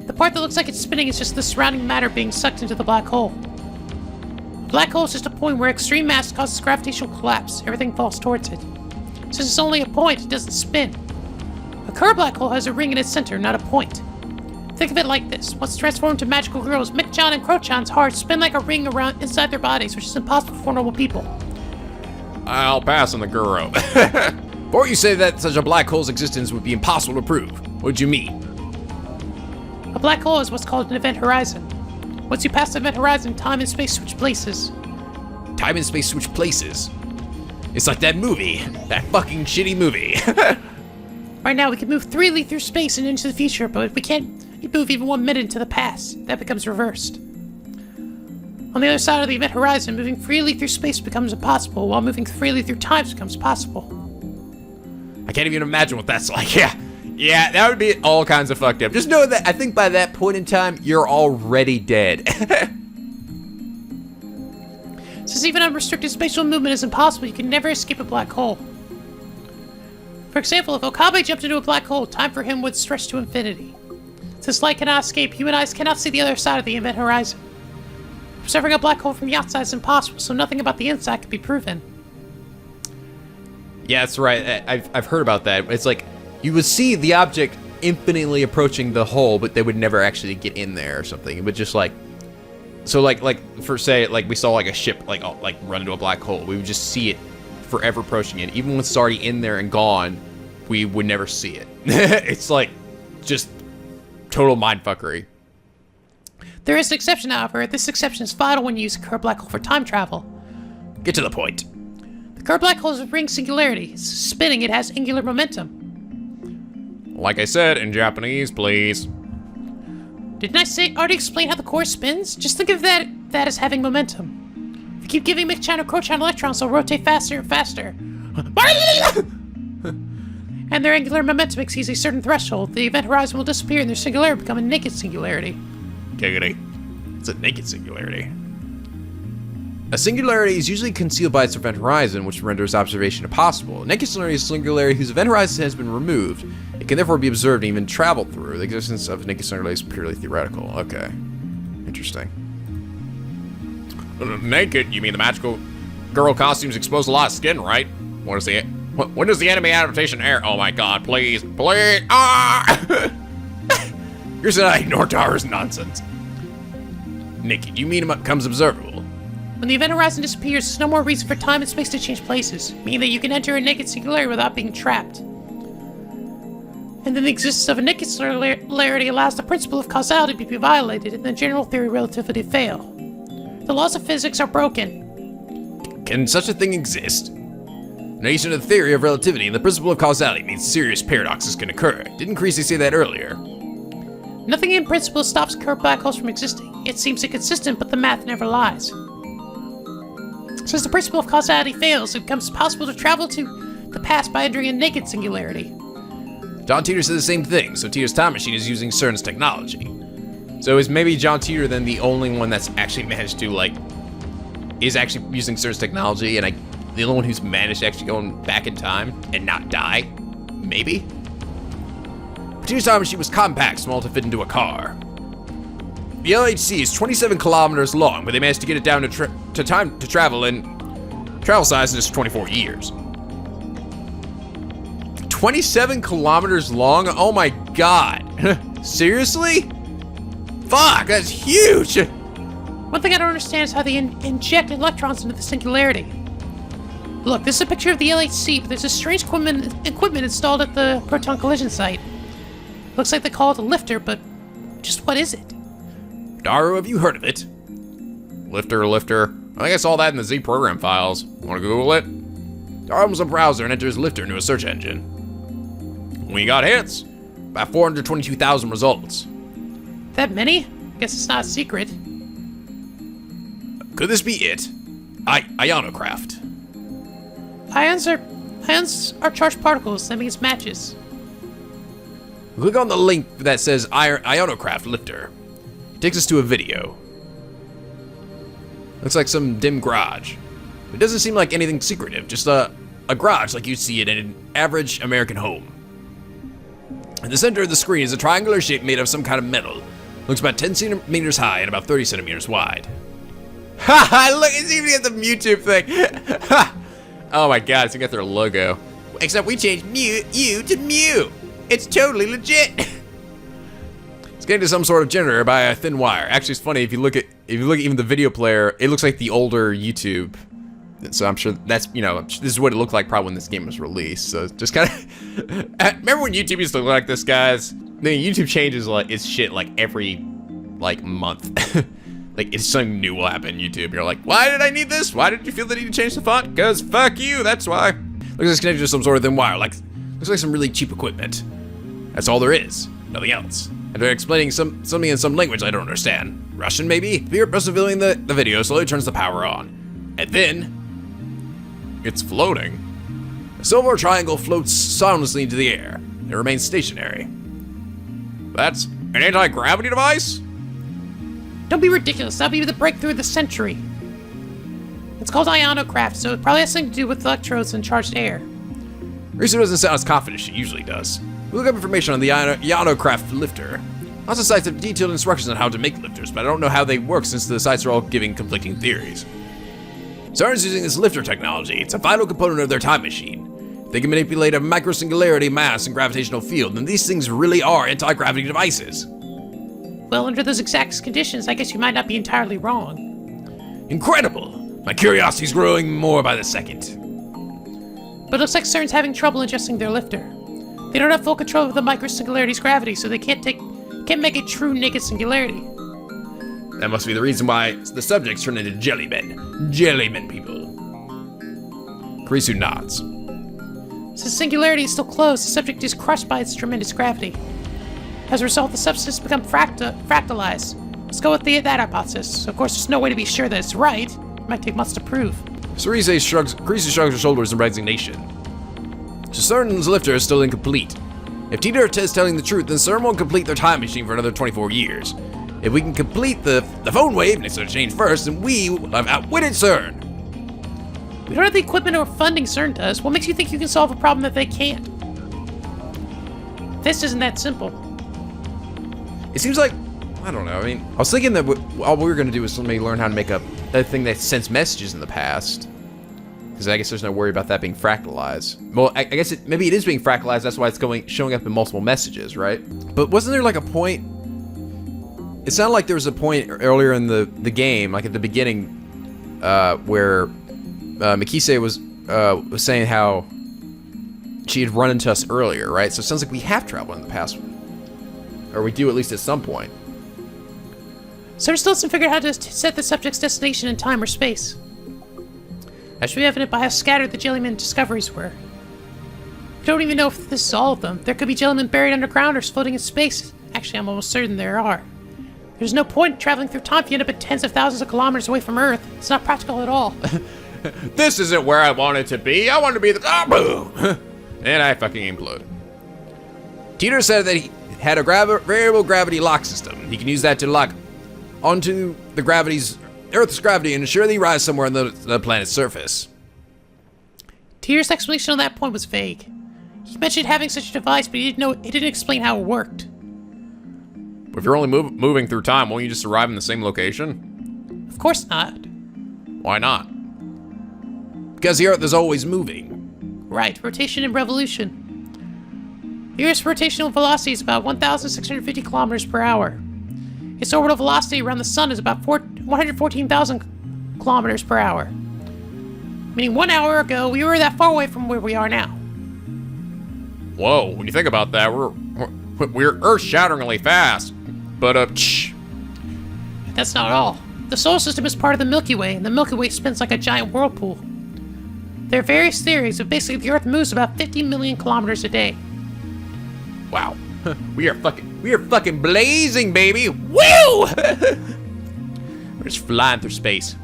The part that looks like it's spinning is just the surrounding matter being sucked into the black hole. A black hole is just a point where extreme mass causes gravitational collapse. Everything falls towards it. Since it's only a point, it doesn't spin. A Kerr black hole has a ring in its center, not a point. Think of it like this. Once transformed to magical girls, Mick-chan and Cro-chan's hearts spin like a ring around inside their bodies, which is impossible for normal people. I'll pass on the Guro. Or you say that such a black hole's existence would be impossible to prove. What'd you mean? A black hole is what's called an event horizon. Once you pass the event horizon, time and space switch places. Time and space switch places? It's like that movie. That fucking shitty movie. Right now, we can move freely through space and into the future, but we can't move even 1 minute into the past. That becomes reversed. On the other side of the event horizon, moving freely through space becomes impossible, while moving freely through time becomes possible. I can't even imagine what that's like. Yeah, that would be all kinds of fucked up. Just know that I think by that point in time, you're already dead. Since even unrestricted spatial movement is impossible, you can never escape a black hole. For example, if NicoB jumped into a black hole, time for him would stretch to infinity. Since light cannot escape, human eyes cannot see the other side of the event horizon. Observing a black hole from the outside is impossible, so nothing about the inside can be proven. Yeah, that's right. I've heard about that. It's like you would see the object infinitely approaching the hole, but they would never actually get in there or something. It would just like, so like for say like we saw like a ship like run into a black hole, we would just see it forever approaching it. Even when it's already in there and gone, we would never see it. It's like just total mindfuckery. There is an exception, however. This exception is vital when you use a curved black hole for time travel. Get to the point. The curved black hole is a ring singularity. Spinning, it has angular momentum. Like I said, in Japanese, please. Didn't I already explain how the core spins? Just think of that as having momentum. If you keep giving Mach-China Crotron electrons, they'll rotate faster and faster. And their angular momentum exceeds a certain threshold. The event horizon will disappear and their singularity become a naked singularity. Giggity. It's a naked singularity. A singularity is usually concealed by its event horizon, which renders observation impossible. A naked singularity is a singularity whose event horizon has been removed. It can therefore be observed and even traveled through. The existence of a naked singularity is purely theoretical. Okay. Interesting. Naked? You mean the magical girl costumes expose a lot of skin, right? When does the anime adaptation air? Oh my god, please. Please! Ah! You're saying I ignore Tara's nonsense. Naked, you mean it becomes observable? When the event horizon disappears, there's no more reason for time and space to change places, meaning that you can enter a naked singularity without being trapped. And then the existence of a naked singularity allows the principle of causality to be violated and the general theory of relativity to fail. The laws of physics are broken. Can such a thing exist? In addition to the theory of relativity and the principle of causality means serious paradoxes can occur. Didn't Creasy say that earlier? Nothing in principle stops curved black holes from existing. It seems inconsistent, but the math never lies. Since the principle of causality fails, it becomes possible to travel to the past by entering a naked singularity. John Titor said the same thing, so Titor's time machine is using CERN's technology. So is maybe John Titor then the only one that's actually managed to, like, is actually using CERN's technology, and the only one who's managed to actually go back in time and not die? Maybe? Titor's time machine was compact, small to fit into a car. The LHC is 27 kilometers long, but they managed to get it down to time to travel in travel size in just 24 years. 27 kilometers long? Oh my god. Seriously? Fuck, that's huge! One thing I don't understand is how they inject electrons into the singularity. Look, this is a picture of the LHC, but there's a strange equipment installed at the proton collision site. Looks like they call it a lifter, but just what is it? Daru, have you heard of it? Lifter. I think I saw that in the Z program files. Wanna Google it? Daru opens a browser and enters lifter into a search engine. We got hits. About 422,000 results. That many? Guess it's not a secret. Could this be it? Ionocraft. Ions are charged particles. That means matches. Click on the link that says Ionocraft Lifter. It takes us to a video. Looks like some dim garage. It doesn't seem like anything secretive, just a garage like you'd see it in an average American home. In the center of the screen is a triangular shape made of some kind of metal. Looks about 10 centimeters high and about 30 centimeters wide. Haha, look, it's even got the Mewtwo thing. Oh my god, it's got their logo. Except we changed you to Mew. It's totally legit. It's getting to some sort of generator by a thin wire. Actually, it's funny if you look at even the video player, it looks like the older YouTube. So I'm sure that's, you know, this is what it looked like probably when this game was released. So just kind of remember when YouTube used to look like this, guys? Then YouTube changes like its shit like every like month. Like it's something new will happen in YouTube. You're like, why did I need this? Why did you feel the need to change the font? Cause fuck you, that's why. Looks like it's connected to some sort of thin wire. Like looks like some really cheap equipment. That's all there is. Nothing else. And they're explaining something in some language I don't understand. Russian maybe? The person revealing the video slowly turns the power on. And then it's floating. A silver triangle floats soundlessly into the air. It remains stationary. That's an anti-gravity device? Don't be ridiculous. That'll be the breakthrough of the century. It's called ionocraft, so it probably has something to do with electrodes and charged air. Risa doesn't sound as confident as she usually does. We look up information on the ionocraft lifter. Lots of sites have detailed instructions on how to make lifters, but I don't know how they work since the sites are all giving conflicting theories. CERN's using this lifter technology. It's a vital component of their time machine. They can manipulate a microsingularity mass and gravitational field, and these things really are anti-gravity devices. Well, under those exact conditions, I guess you might not be entirely wrong. Incredible! My curiosity's growing more by the second. But it looks like CERN's having trouble adjusting their lifter. They don't have full control of the microsingularity's gravity, so they can't make a true naked singularity. That must be the reason why the subjects turn into jellymen. Jellymen people. Kurisu nods. Since the singularity is still closed, the subject is crushed by its tremendous gravity. As a result, the substance becomes fractalized. Let's go with that hypothesis. Of course, there's no way to be sure that it's right. It might take months to prove. Kurisu shrugs her shoulders in resignation. So CERN's lifter is still incomplete. If Teeter is telling the truth, then CERN won't complete their time machine for another 24 years. If we can complete the phone wave needs to change first, then we will have outwitted CERN. We don't have the equipment or funding CERN does. What makes you think you can solve a problem that they can't? This isn't that simple. It seems like, I don't know, I mean, I was thinking that all we were going to do was maybe learn how to make a thing that sends messages in the past. Because I guess there's no worry about that being fractalized. Well, I guess maybe it is being fractalized, that's why it's showing up in multiple messages, right? But wasn't there like a point? It sounded like there was a point earlier in the game, like at the beginning, where Mikise was saying how she had run into us earlier, right? So it sounds like we have traveled in the past. Or we do at least at some point. CERN still hasn't figured out how to set the subject's destination in time or space. That should be evident by how scattered the Jellyman discoveries were. We don't even know if this is all of them. There could be Jellyman buried underground or floating in space. Actually, I'm almost certain there are. There's no point in traveling through time if you end up at tens of thousands of kilometers away from Earth. It's not practical at all. This isn't where I wanted to be. I wanted to be the... boom! And I fucking implode. Teeter said that he had a variable gravity lock system. He can use that to lock onto the Earth's gravity and ensure they rise somewhere on the planet's surface. Teeter's explanation on that point was vague. He mentioned having such a device, but he didn't explain how it worked. If you're only moving through time, won't you just arrive in the same location? Of course not. Why not? Because the Earth is always moving. Right, rotation and revolution. The Earth's rotational velocity is about 1,650 kilometers per hour. Its orbital velocity around the Sun is about 114,000 kilometers per hour. Meaning 1 hour ago, we were that far away from where we are now. Whoa, when you think about that, we're earth-shatteringly fast. But, That's not all. The solar system is part of the Milky Way, and the Milky Way spins like a giant whirlpool. There are various theories, but basically the Earth moves about 50 million kilometers a day. Wow. We are fucking blazing, baby! Woo! We're just flying through space.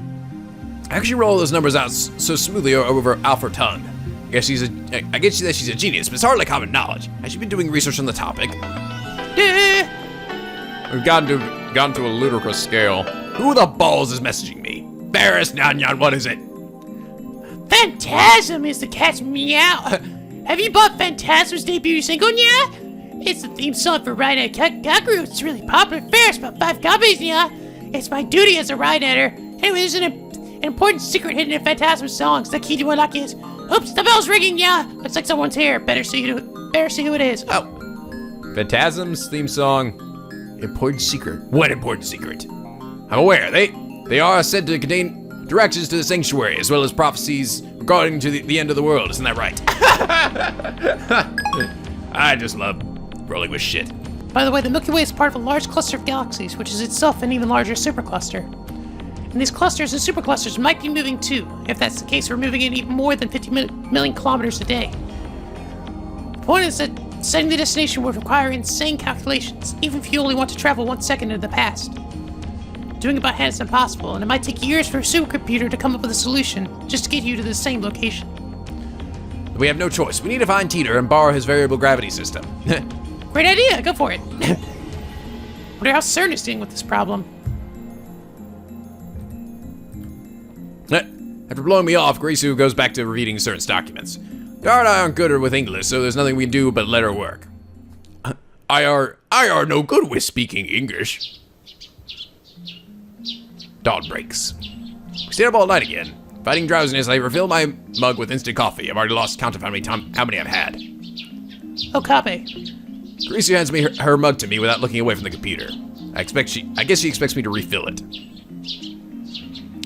I actually roll those numbers out so smoothly over Alfred Tun. I guess that she's a genius, but it's hardly common knowledge. Has she been doing research on the topic? We've gotten to a ludicrous scale. Who the balls is messaging me? Barris Nyan, what is it? Phantasm is the cat's meow. Have you bought Phantasm's debut single yet? It's the theme song for Ride at Kakuru. It's really popular. Ferris, about 5 copies, yeah. It's my duty as a ride editor. Anyway, there's an important secret hidden in Phantasm's songs. The key to unlock is... Oops, the bell's ringing, yeah. Looks like someone's here. Better see who it is. Oh. Phantasm's theme song. Important secret. What important secret? I'm aware. They are said to contain directions to the sanctuary, as well as prophecies regarding to the end of the world. Isn't that right? I just love rolling with shit. By the way, the Milky Way is part of a large cluster of galaxies, which is itself an even larger supercluster. And these clusters and superclusters might be moving too. If that's the case, we're moving at even more than 50 million kilometers a day. The point is that setting the destination would require insane calculations, even if you only want to travel 1 second into the past. Doing it by hand is impossible, and it might take years for a supercomputer to come up with a solution just to get you to the same location. We have no choice. We need to find Teeter and borrow his variable gravity system. Great idea, go for it. Wonder how CERN is dealing with this problem. After blowing me off, Grisu goes back to reading certain documents. Dar and I aren't good with English, so there's nothing we can do but let her work. I are no good with speaking English. Dawn breaks. We stayed up all night again. Fighting drowsiness, I refill my mug with instant coffee. I've already lost count of how many I've had. Oh, copy. Grisu hands me her mug to me without looking away from the computer. I guess she expects me to refill it.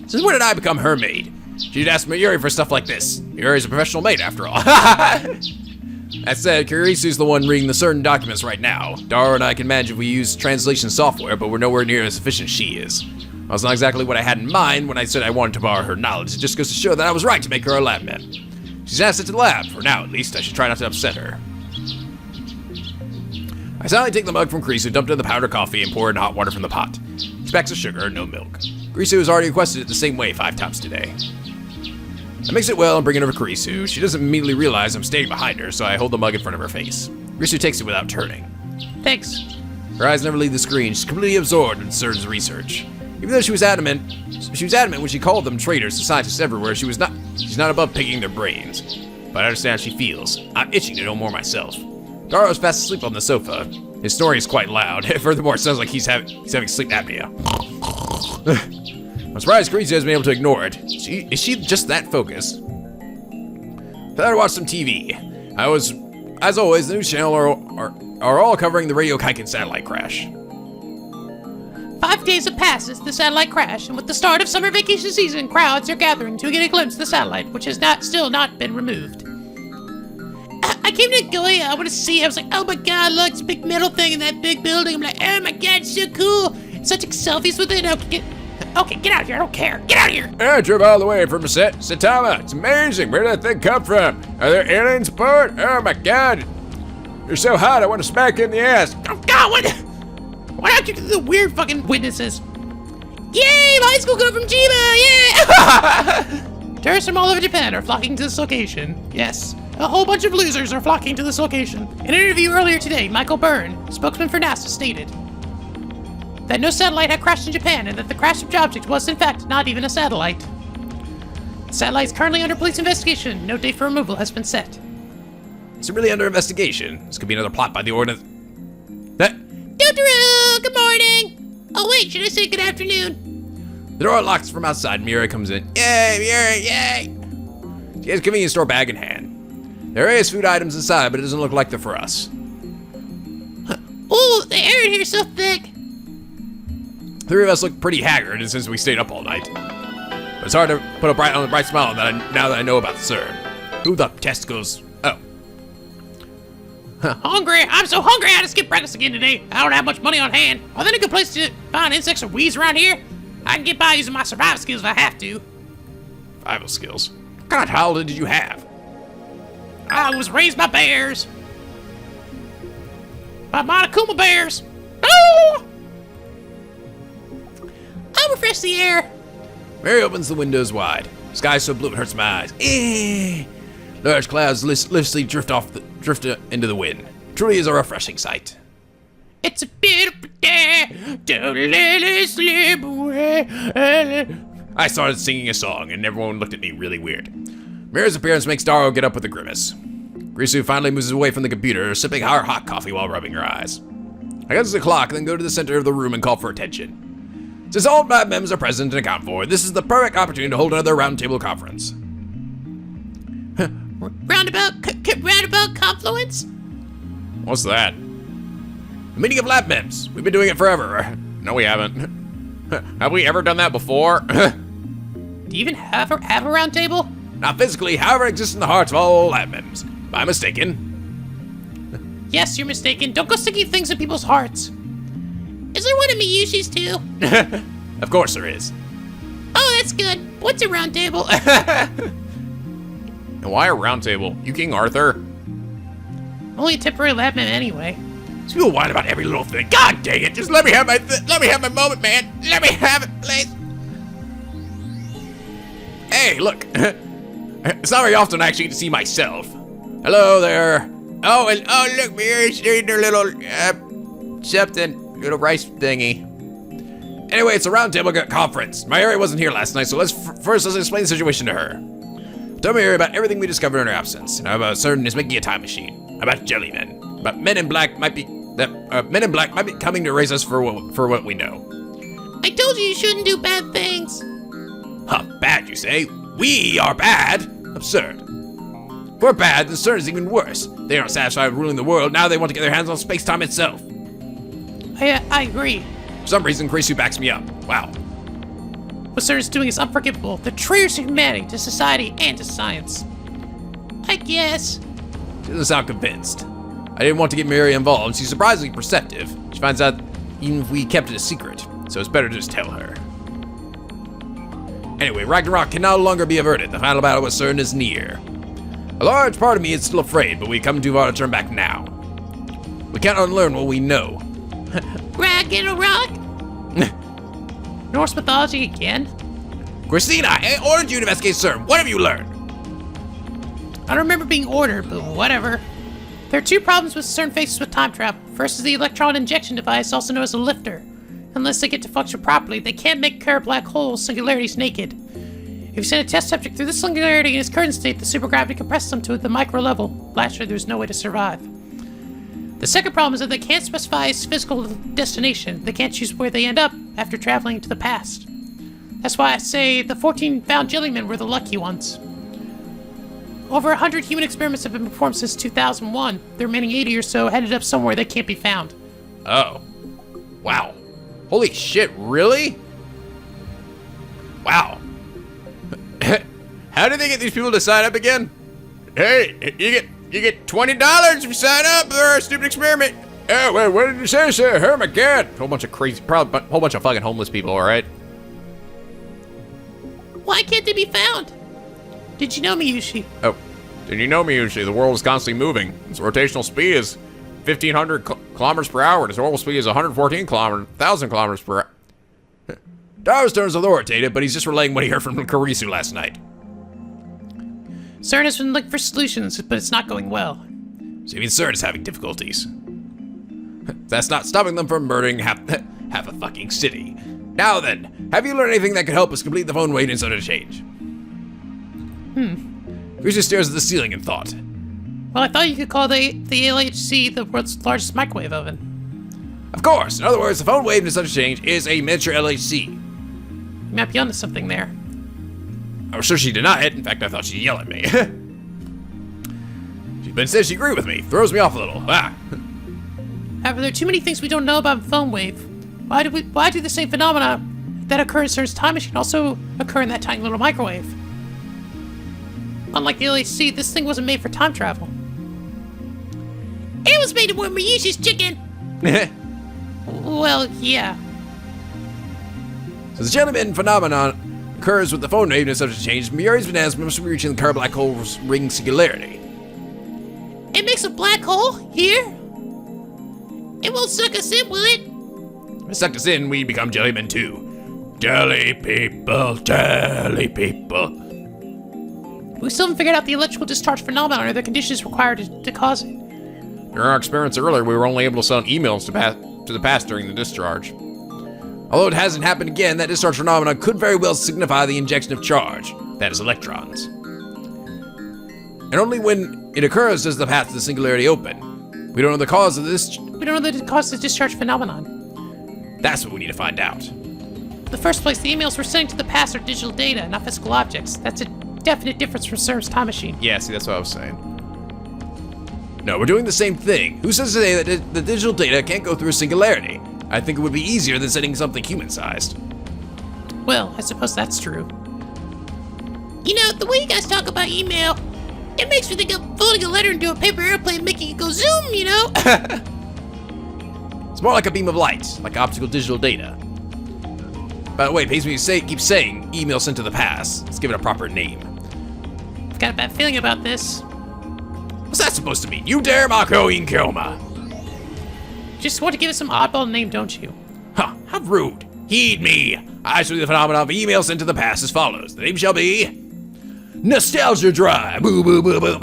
Since when did I become her maid? She'd ask Mayuri for stuff like this. Mayuri's a professional maid, after all. That said, Kurisu's the one reading the certain documents right now. Dara and I can manage if we use translation software, but we're nowhere near as efficient as she is. That's not exactly what I had in mind when I said I wanted to borrow her knowledge. It just goes to show that I was right to make her a lab man. She's an asset to the lab. For now, at least, I should try not to upset her. I silently take the mug from Grisu, dump it in the powdered coffee, and pour in hot water from the pot. She packs of sugar, no milk. Grisu has already requested it the same way 5 times today. I mix it well and bring it over to Grisu. She doesn't immediately realize I'm standing behind her, so I hold the mug in front of her face. Grisu takes it without turning. Thanks. Her eyes never leave the screen. She's completely absorbed in CERN's research. Even though she was adamant when she called them traitors to scientists everywhere, she's not above picking their brains. But I understand how she feels. I'm itching to know more myself. Daro's fast asleep on the sofa. His snoring is quite loud. Furthermore, it sounds like he's having sleep apnea. I'm surprised Grisu has been able to ignore it. Is she just that focused? Thought I'd watch some TV. As always, the news channel are all covering the Radio Kaiken satellite crash. 5 days have passed since the satellite crash, and with the start of summer vacation season, crowds are gathering to get a glimpse of the satellite, which has still not been removed. I came to go, I want to see. I was like, oh my god, look, it's a big metal thing in that big building. I'm like, oh my god, it's so cool. Such selfies with it. Okay, get out of here. I don't care. Get out of here. I drove all the way from Saitama. It's amazing. Where did that thing come from? Are there aliens aboard? Oh my god. You're so hot, I want to smack you in the ass. Oh god, what? Why don't you do the weird fucking witnesses? Yay, my high school girl from Chiba, yeah! Tourists from all over Japan are flocking to this location. Yes, a whole bunch of losers are flocking to this location. In an interview earlier today, Michael Byrne, spokesman for NASA, stated that no satellite had crashed in Japan and that the crashed object was, in fact, not even a satellite. The satellite is currently under police investigation. No date for removal has been set. Is it really under investigation? This could be another plot by the ordinance. Totoro, good morning. Oh wait, should I say good afternoon? The door locks from outside. Miura comes in. Yay, Miura, yay! She has a convenience store bag in hand. There is food items inside, but it doesn't look like they're for us. Oh, the air in here is so thick. 3 of us look pretty haggard since we stayed up all night. But it's hard to put a bright smile now that I know about the CERN. Who the testicles? Oh. Hungry! I'm so hungry I had to skip breakfast again today. I don't have much money on hand. Are there any good place to find insects or weeds around here? I can get by using my survival skills if I have to. Survival skills? What kind of childhood did you have? I was raised by bears. By Monokuma bears. Oh! I'll refresh the air. Mary opens the windows wide. Sky so blue it hurts my eyes. Large clouds listlessly drift into the wind. Truly is a refreshing sight. It's a beautiful day. Don't let it slip away. I started singing a song, and everyone looked at me really weird. Mira's appearance makes Daro get up with a grimace. Grisu finally moves away from the computer, sipping our hot coffee while rubbing her eyes. I go to the clock, then go to the center of the room and call for attention. Since all lab members are present and accounted for, this is the perfect opportunity to hold another roundtable conference. Roundabout confluence? What's that? The meeting of lab members. We've been doing it forever. No, we haven't. Have we ever done that before? Do you even have a round table? Not physically, however, it exists in the hearts of all lab members. Am I mistaken? Yes, you're mistaken. Don't go sticking things in people's hearts. Is there one of Miyushi's too? Of course there is. Oh, that's good. What's a round table? And why a round table? You King Arthur? Only a temporary lab man anyway. So you'll whine about every little thing. God dang it! Just let me have my moment, man. Let me have it, please. Hey, look. It's not very often I actually get to see myself. Hello there. Oh, and look, Mira's doing her little something, little rice thingy. Anyway, it's a roundtable conference. Mayuri wasn't here last night, so let's explain the situation to her. Tell Mayuri about everything we discovered in her absence, and how about Certain is making a time machine. About Jellyman. But Men in Black might be coming to erase us for what we know. I told you shouldn't do bad things. Huh, bad, you say? We are bad? Absurd. If we're bad, then CERN is even worse. They aren't satisfied with ruling the world, now they want to get their hands on space-time itself. I agree. For some reason, Gracie backs me up. Wow. What CERN is doing is unforgivable. They're traitors to humanity, to society, and to science. I guess. She doesn't sound convinced. I didn't want to get Mary involved. She's surprisingly perceptive. She finds out even if we kept it a secret, so it's better to just tell her. Anyway, Ragnarok can no longer be averted. The final battle with CERN is near. A large part of me is still afraid, but we've come too far to turn back now. We can't unlearn what we know. Ragnarok? Norse mythology again? Christina, I ordered you to investigate CERN. What have you learned? I don't remember being ordered, but whatever. There are two problems with CERN faces with time travel. First is the electron injection device, also known as a lifter. Unless they get to function properly, they can't make curved black holes singularities naked. If you send a test subject through the singularity in its current state, the supergravity compresses them to the micro level. Naturally, there's no way to survive. The second problem is that they can't specify a physical destination. They can't choose where they end up after traveling to the past. That's why I say the 14 found Jellymen were the lucky ones. Over 100 human experiments have been performed since 2001. The remaining 80 or so headed up somewhere they can't be found. Oh. Wow. Holy shit, really? Wow. How did they get these people to sign up again? Hey, you get $20 if you sign up for our stupid experiment. Oh, wait, what did you say, sir? Oh my god. Whole bunch of crazy, probably whole bunch of fucking homeless people, alright? Why can't they be found? Did you know, Miyushi? Oh, did you know, Miyushi? The world is constantly moving. Its rotational speed is 1,500 kilometers per hour, and its normal speed is 1,000 kilometers per hour. Darwin's turn is authoritative, but he's just relaying what he heard from Karisu last night. CERN has been looking for solutions, but it's not going well. So even CERN is having difficulties. That's not stopping them from murdering half a fucking city. Now then, have you learned anything that could help us complete the phone wait instead of change? Karisu stares at the ceiling in thought. Well, I thought you could call the LHC the world's largest microwave oven. Of course. In other words, the phone wave in such a change is a miniature LHC. You might be onto something there. I'm sure she denied it. In fact, I thought she'd yell at me. But instead, she agreed with me. Throws me off a little. Ah. However, there are too many things we don't know about phone wave. Why do the same phenomena that occur in CERN's time machine also occur in that tiny little microwave? Unlike the LHC, this thing wasn't made for time travel. It was made to warm Ryushi's chicken! Well, yeah. So the Jellyman phenomenon occurs with the phone wave in such a change. Mayuri's bananas must be reaching the curved black hole's ring singularity. It makes a black hole? Here? It won't suck us in, will it? If it sucked us in, we become Jellymen too. Jelly people, jelly people. We still haven't figured out the electrical discharge phenomenon or the conditions required to cause it. During our experiments earlier, we were only able to send emails to the past during the discharge. Although it hasn't happened again, that discharge phenomenon could very well signify the injection of charge, that is electrons. And only when it occurs does the path to the singularity open. We don't know the cause of this. We don't know the cause of the discharge phenomenon. That's what we need to find out. In the first place, the emails we're sending to the past are digital data, not physical objects. That's a definite difference from CERN's time machine. Yeah, see, that's what I was saying. No, we're doing the same thing. Who says today that the digital data can't go through a singularity? I think it would be easier than sending something human-sized. Well, I suppose that's true. You know, the way you guys talk about email, it makes me think of folding a letter into a paper airplane and making it go zoom, you know? It's more like a beam of light, like optical digital data. By the way, it pays me to keep saying email sent to the past. Let's give it a proper name. I've got a bad feeling about this. What's that supposed to mean? You dare Mako Inkoma? Just want to give it some oddball name, don't you? Huh, how rude. Heed me. I shall do the phenomenon of email sent to the past as follows. The name shall be Nostalgia Drive. Boo boo boo boo.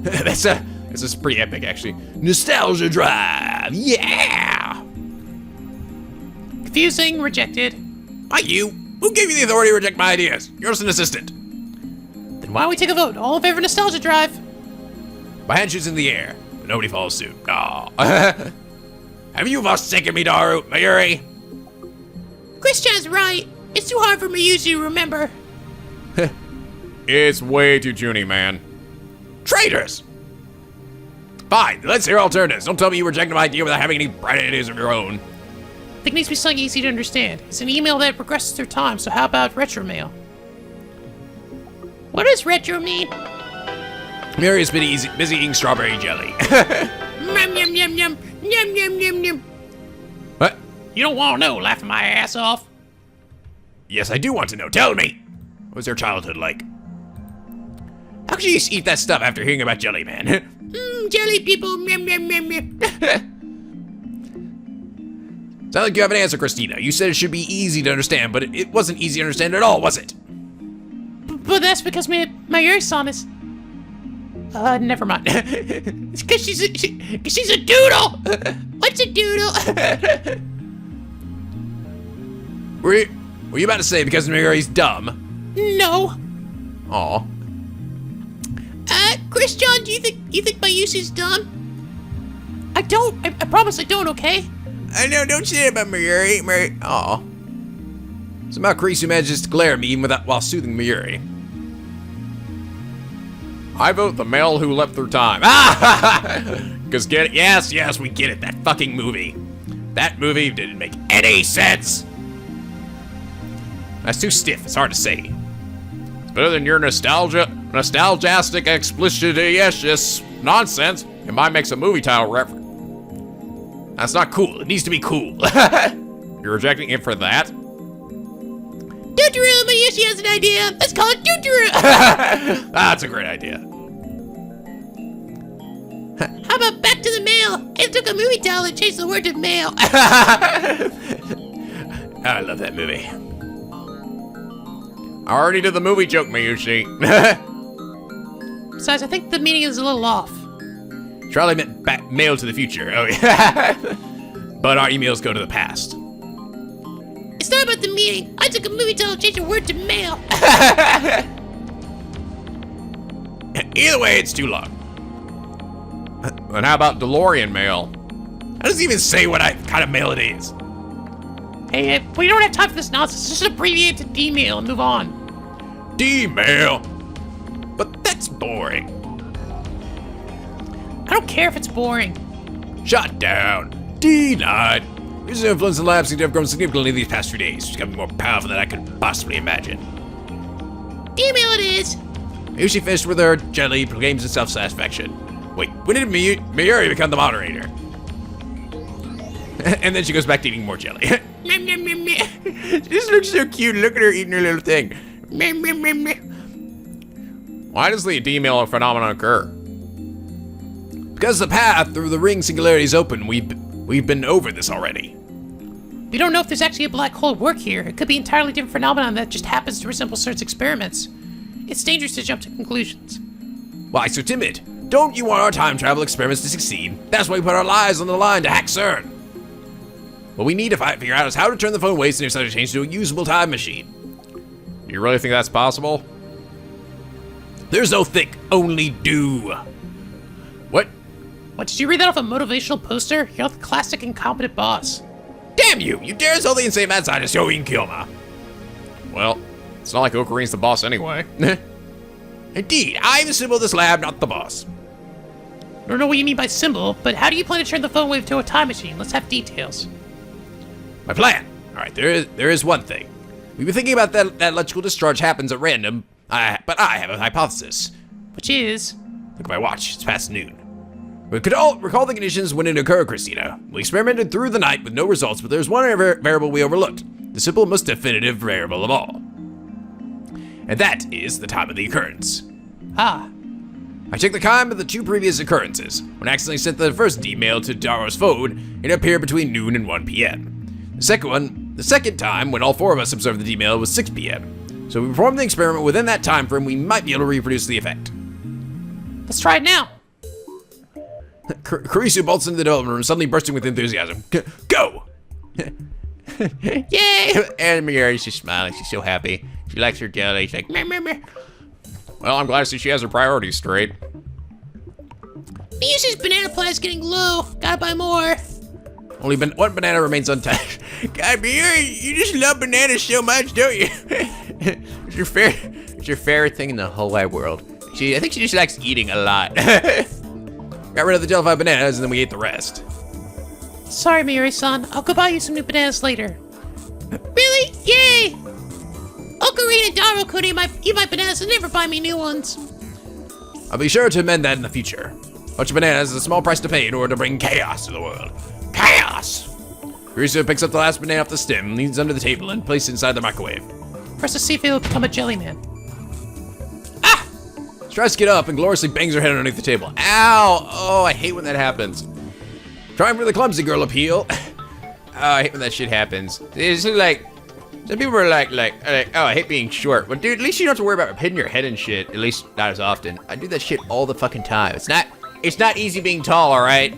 This is pretty epic, actually. Nostalgia Drive. Yeah. Confusing, rejected. Why you? Who gave you the authority to reject my ideas? You're just an assistant. Then why don't we take a vote? All in favor of nostalgia drive? My hand shoots in the air, but nobody follows suit. Aw. Have you forsaken me, Daru, Mayuri? Christian's right. It's too hard for Mayushi to remember. It's way too Junie, man. Traitors! Fine, let's hear alternatives. Don't tell me you rejected my idea without having any bright ideas of your own. I think it needs to be something easy to understand. It's an email that progresses through time, so how about retro mail? What does retro mean? Mayuri's been busy eating strawberry jelly. Yum yum yum yum yum yum yum yum. What? You don't want to know, laughing my ass off. Yes, I do want to know. Tell me. What was your childhood like? How could you just eat that stuff after hearing about Jellyman? Jelly people, yum yum yum yum. Sounds like you have an answer, Christina. You said it should be easy to understand, but it wasn't easy to understand at all, was it? But that's because Mayuri-san is... never mind. It's because she's a doodle! What's a doodle? Were you about to say because Mayuri's dumb? No. Aw. Christian, do you think Mayushi's dumb? I don't. I promise I don't, okay? I know, don't say it about Mayuri. Aw. Somehow Kurisu manages to glare at me even while soothing Mayuri. I vote the male who leapt through time. Because get it? Yes, we get it. That fucking movie. That movie didn't make any sense. That's too stiff. It's hard to say. It's better than your nostalgiastic explicititious nonsense. It might make a movie title reference. That's not cool. It needs to be cool. You're rejecting it for that? Doodaroo, Mayushi has an idea. Let's call it Doodaroo. That's a great idea. How about back to the mail? It took a movie title and changed the word to mail. I love that movie. I already did the movie joke, Mayushi. Besides, I think the meaning is a little off. Charlie meant mail to the future. Oh yeah. But our emails go to the past. It's not about the meaning. I took a movie title and changed the word to mail. Either way, it's too long. And how about DeLorean mail? That doesn't even say what kind of mail it is. Hey, we don't have time for this nonsense. Just abbreviate it to D-mail and move on. D-mail? But that's boring. I don't care if it's boring. Shut down. Denied. Recent influence in the lab seems to have grown significantly these past few days. It's becoming more powerful than I could possibly imagine. D-mail it is. Mayushi finished with her jelly, proclaims in self-satisfaction. Wait, when did Mayuri become the moderator? And then she goes back to eating more jelly. This looks so cute. Look at her eating her little thing. Why does the D-mail phenomenon occur? Because the path through the ring singularity is open. We've been over this already. We don't know if there's actually a black hole at work here. It could be an entirely different phenomenon that just happens to resemble CERN's experiments. It's dangerous to jump to conclusions. Why so timid? Don't you want our time travel experiments to succeed? That's why we put our lives on the line to hack CERN. What we need to figure out is how to turn the phone waste interstellar change into a usable time machine. You really think that's possible? There's no think, only do. What? What, did you read that off a motivational poster? You're the classic incompetent boss. Damn you! You dare insult the insane mad scientist Yoin Kilma. Well, it's not like Okarine's the boss anyway. Indeed, I'm the symbol of this lab, not the boss. I don't know what you mean by symbol, but how do you plan to turn the phone wave to a time machine? Let's have details. My plan. All right, there is one thing. We've been thinking about that electrical discharge happens at random, but I have a hypothesis. Which is? Look at my watch. It's past noon. We could all recall the conditions when it occurred, Christina. We experimented through the night with no results, but there's one variable we overlooked. The simple, most definitive variable of all. And that is the time of the occurrence. Ah. I checked the time of the two previous occurrences. When I accidentally sent the first email to Daro's phone, it appeared between noon and 1 p.m. The second time, when all four of us observed the email, was 6 p.m. So we performed the experiment within that time frame. We might be able to reproduce the effect. Let's try it now. Kurisu bolts into the development room, suddenly bursting with enthusiasm. Go! Yay! And Miri's just smiling. She's so happy. She likes her jelly. She's like, meh, meh, meh. Well, I'm glad to see she has her priorities straight. Muse's banana supply is getting low. Gotta buy more. Only one banana remains untouched. God, Miri, you just love bananas so much, don't you? It's your favorite thing in the whole wide world. I think she just likes eating a lot. Got rid of the jellified bananas and then we ate the rest. Sorry, Miri-san. I'll go buy you some new bananas later. Really? Yay! Ocarina and Daro could eat my bananas and never buy me new ones. I'll be sure to amend that in the future. A bunch of bananas is a small price to pay in order to bring chaos to the world. Chaos! Kurisu picks up the last banana off the stem, leans under the table, and places it inside the microwave. First to see if he'll become a jelly man. Ah! She tries to get up and gloriously bangs her head underneath the table. Ow! Oh, I hate when that happens. Trying for the clumsy girl appeal. Oh, I hate when that shit happens. It's like, some people are like, oh, I hate being short. But dude, at least you don't have to worry about hitting your head and shit. At least not as often. I do that shit all the fucking time. It's not easy being tall, all right?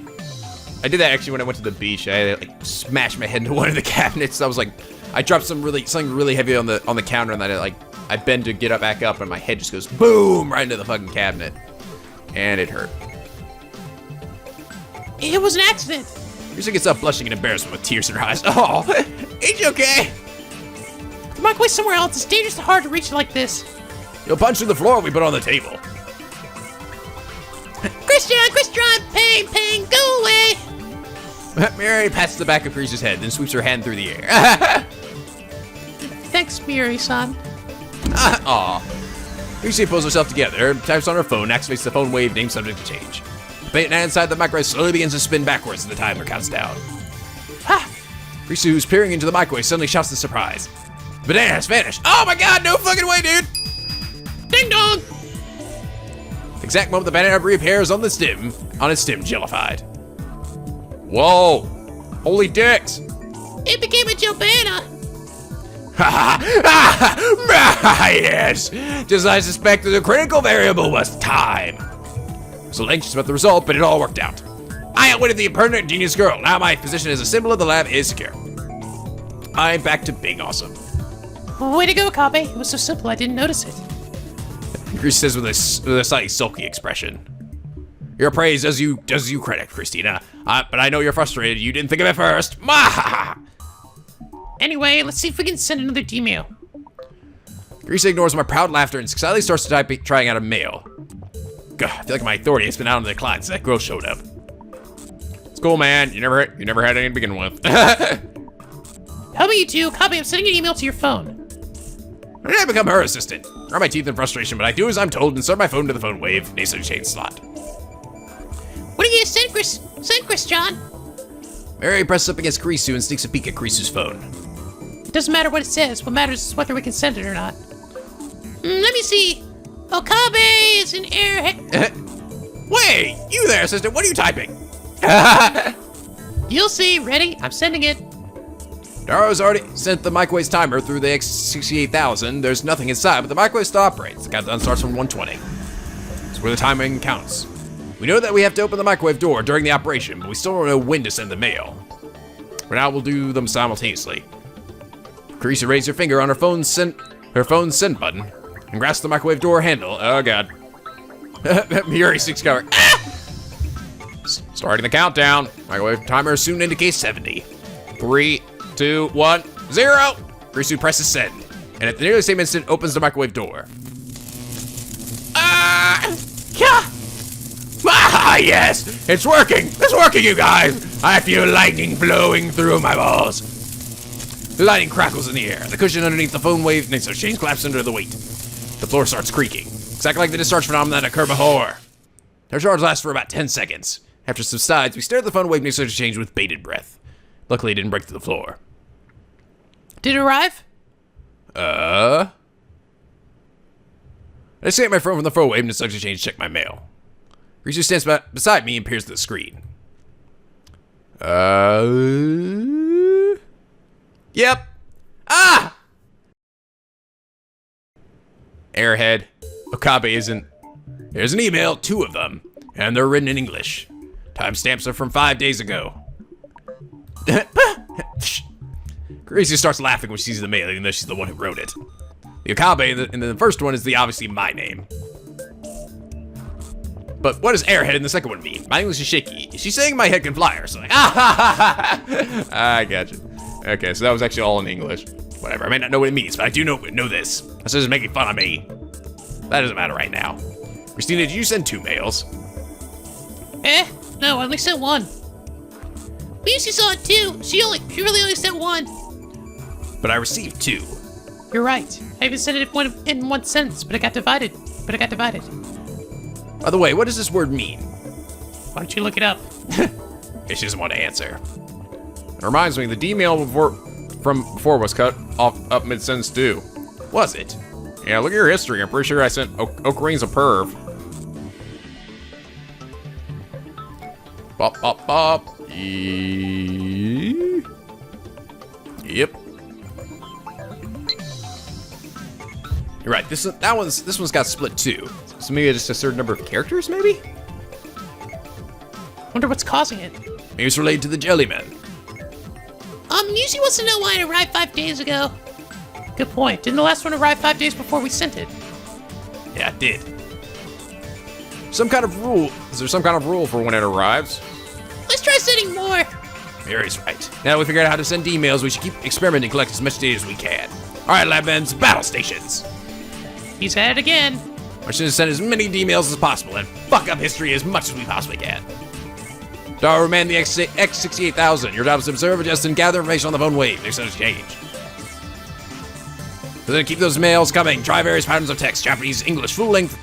I did that actually when I went to the beach. I like smashed my head into one of the cabinets. I dropped something really heavy on the counter, and then I bend to get back up, and my head just goes boom right into the fucking cabinet, and it hurt. It was an accident. Risa gets up blushing in embarrassment with tears in her eyes. Oh, ain't you okay? The microwave somewhere else. It's dangerously hard to reach like this. You'll punch through the floor we put on the table. Christian, pain, go away. Miri pats the back of Chris's head, then sweeps her hand through the air. Thanks, Miri-san. Aw. Risa pulls herself together, types on her phone, activates the phone wave, name subject to change. The banana inside the microwave slowly begins to spin backwards as the timer counts down. Ha! Risu, who's peering into the microwave, suddenly shouts in surprise. The banana has vanished. Oh my god, no fucking way, dude! Ding dong! The exact moment the banana reappears on its stem, jellified. Whoa! Holy dicks! It became a Jobana! Yes! Just as I suspected, the critical variable was time. So anxious about the result, but it all worked out. I outwitted the impertinent genius girl. Now my position as a symbol of the lab is secure. I'm back to being awesome. Way to go, Kabe. It was so simple I didn't notice it. Chris says with a slightly sulky expression. Your praise does you credit, Christina. But I know you're frustrated. You didn't think of it first. Anyway, let's see if we can send another email. Grease ignores my proud laughter and excitedly starts to trying out a mail. God, I feel like my authority has been out on the decline since that girl showed up. It's cool, man. You never had any to begin with. How about you two? Kabe, I'm sending an email to your phone. When did I become her assistant? Grind my teeth in frustration, but I do as I'm told and insert my phone to the phone wave, nasally chain slot. What are you gonna send Chris, John? Mary presses up against Kurisu and sneaks a peek at Kurisu's phone. It doesn't matter what it says. What matters is whether we can send it or not. Let me see. Okabe is an airhead. Wait, you there, assistant? What are you typing? You'll see. Ready? I'm sending it. Daro's already sent the microwave's timer through the X68000. There's nothing inside, but the microwave still operates. The countdown starts from 120. It's where the timing counts. We know that we have to open the microwave door during the operation, but we still don't know when to send the mail. For now, we'll do them simultaneously. Carissa raised her finger on her phone's send button and grasped the microwave door handle. Oh god. Miri six cover. Ah! Starting the countdown. Microwave timer soon indicates 70. 3, 2, 1, 0. Carissa presses send, and at the nearly same instant opens the microwave door. Yes! It's working! It's working, you guys! I feel lightning flowing through my balls. The lightning crackles in the air. The cushion underneath the phone wave makes a change collapse under the weight. The floor starts creaking, exactly like the discharge phenomenon that occurred before. Their charge lasts for about 10 seconds. After it subsides, we stare at the phone wave next to change with bated breath. Luckily, it didn't break to the floor. Did it arrive? I escaped my phone from the phone wave and decided to change check my mail. Risu stands beside me and peers at the screen. Yep. Ah! Airhead. Okabe isn't. There's an email, 2 of them, and they're written in English. Timestamps are from 5 days ago. Gracie starts laughing when she sees the mail, even though she's the one who wrote it. The NicoB in the first one is obviously my name. But what does airhead in the second one mean? My English is shaky. She's saying my head can fly or something. I gotcha. Okay, so that was actually all in English. Whatever, I may not know what it means, but I do know this. This is making fun of me. That doesn't matter right now. Christina, did you send 2 mails? No, I only sent 1. Lucy saw it too. She really only sent 1. But I received 2. You're right. I even sent it in one sentence, but it got divided. By the way, what does this word mean? Why don't you look it up? She doesn't want to answer. It reminds me, the D mail from before was cut off up mid-sentence too. Was it? Yeah, look at your history. I'm pretty sure I sent Ocarina's a perv. Bop, bop, bop. Yep. You're right. This one's got split too. So maybe just a certain number of characters, maybe? Wonder what's causing it. Maybe it's related to the Jellyman. Yushi wants to know why it arrived 5 days ago. Good point. Didn't the last one arrive 5 days before we sent it? Yeah, it did. Some kind of rule. Is there some kind of rule for when it arrives? Let's try sending more. Mary's right. Now that we figured out how to send emails, we should keep experimenting and collect as much data as we can. All right, Labman's battle stations. He's at it again. I should send as many emails as possible and fuck up history as much as we possibly can. Darwin, man, the X68000. Your job is to observe, adjust, and gather information on the phone wave. There's no exchange. So then keep those mails coming. Try various patterns of text. Japanese, English, full length,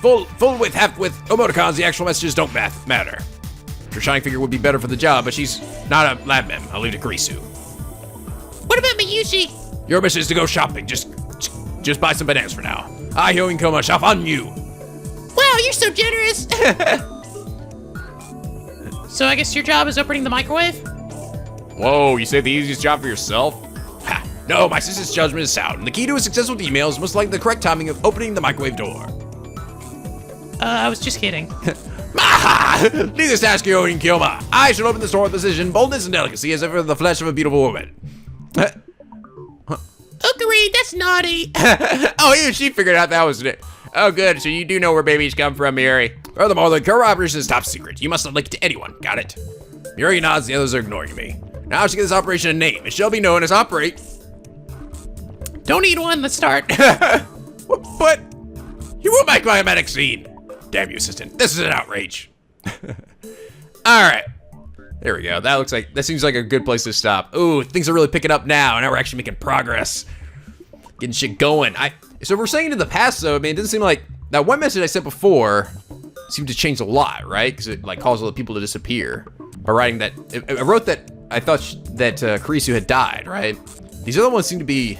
full width, half width, emoticons. The actual messages don't matter. Your shining figure would be better for the job, but she's not a lab mem. I'll leave it to Kurisu. What about Miyushi? Your mission is to go shopping. Just buy some bananas for now. I, Hyo and Koma, shop on you. Wow, you're so generous. So I guess your job is opening the microwave? Whoa, you say the easiest job for yourself? Ha, no, my sister's judgment is sound, and the key to a successful email is most likely the correct timing of opening the microwave door. I was just kidding. Needless to ask you, and Kyoma, I should open this door with precision, boldness, and delicacy as if it were the flesh of a beautiful woman. Ocarine, that's naughty. Oh, even she figured out that was it. Oh, good. So you do know where babies come from, Miri. Furthermore, the core operation is top secret. You must not leak it to anyone. Got it? Miri nods. The others are ignoring me. Now I should give this operation a name. It shall be known as Operate. Don't need one. Let's start. But you will make my medic scene. Damn you, assistant. This is an outrage. All right. There we go. That seems like a good place to stop. Ooh, things are really picking up now. Now we're actually making progress. Getting shit going. So we're saying in the past though, I mean, it doesn't seem like that one message I sent before seemed to change a lot, right? Because it like caused all the people to disappear. By writing that, I wrote that I thought that Kurisu had died, right? These other ones seem to be,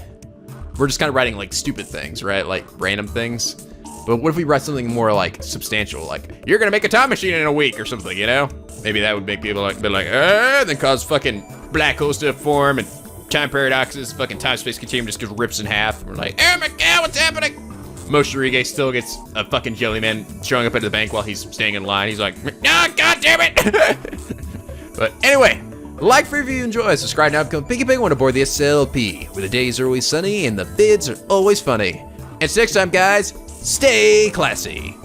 we're just kind of writing like stupid things, right? Like random things. But what if we write something more like substantial, like you're gonna make a time machine in a week or something, you know? Maybe that would make people be like, then cause fucking black holes to form and time paradoxes, fucking time-space continuum just gets rips in half. We're like, oh my god, what's happening? Moshirige still gets a fucking Jellyman showing up at the bank while he's staying in line. He's like, ah, god damn it! But anyway, like for if you enjoy, subscribe now, become Pinky Penguin aboard the SLP, where the days are always sunny and the bids are always funny. And next time, guys, stay classy.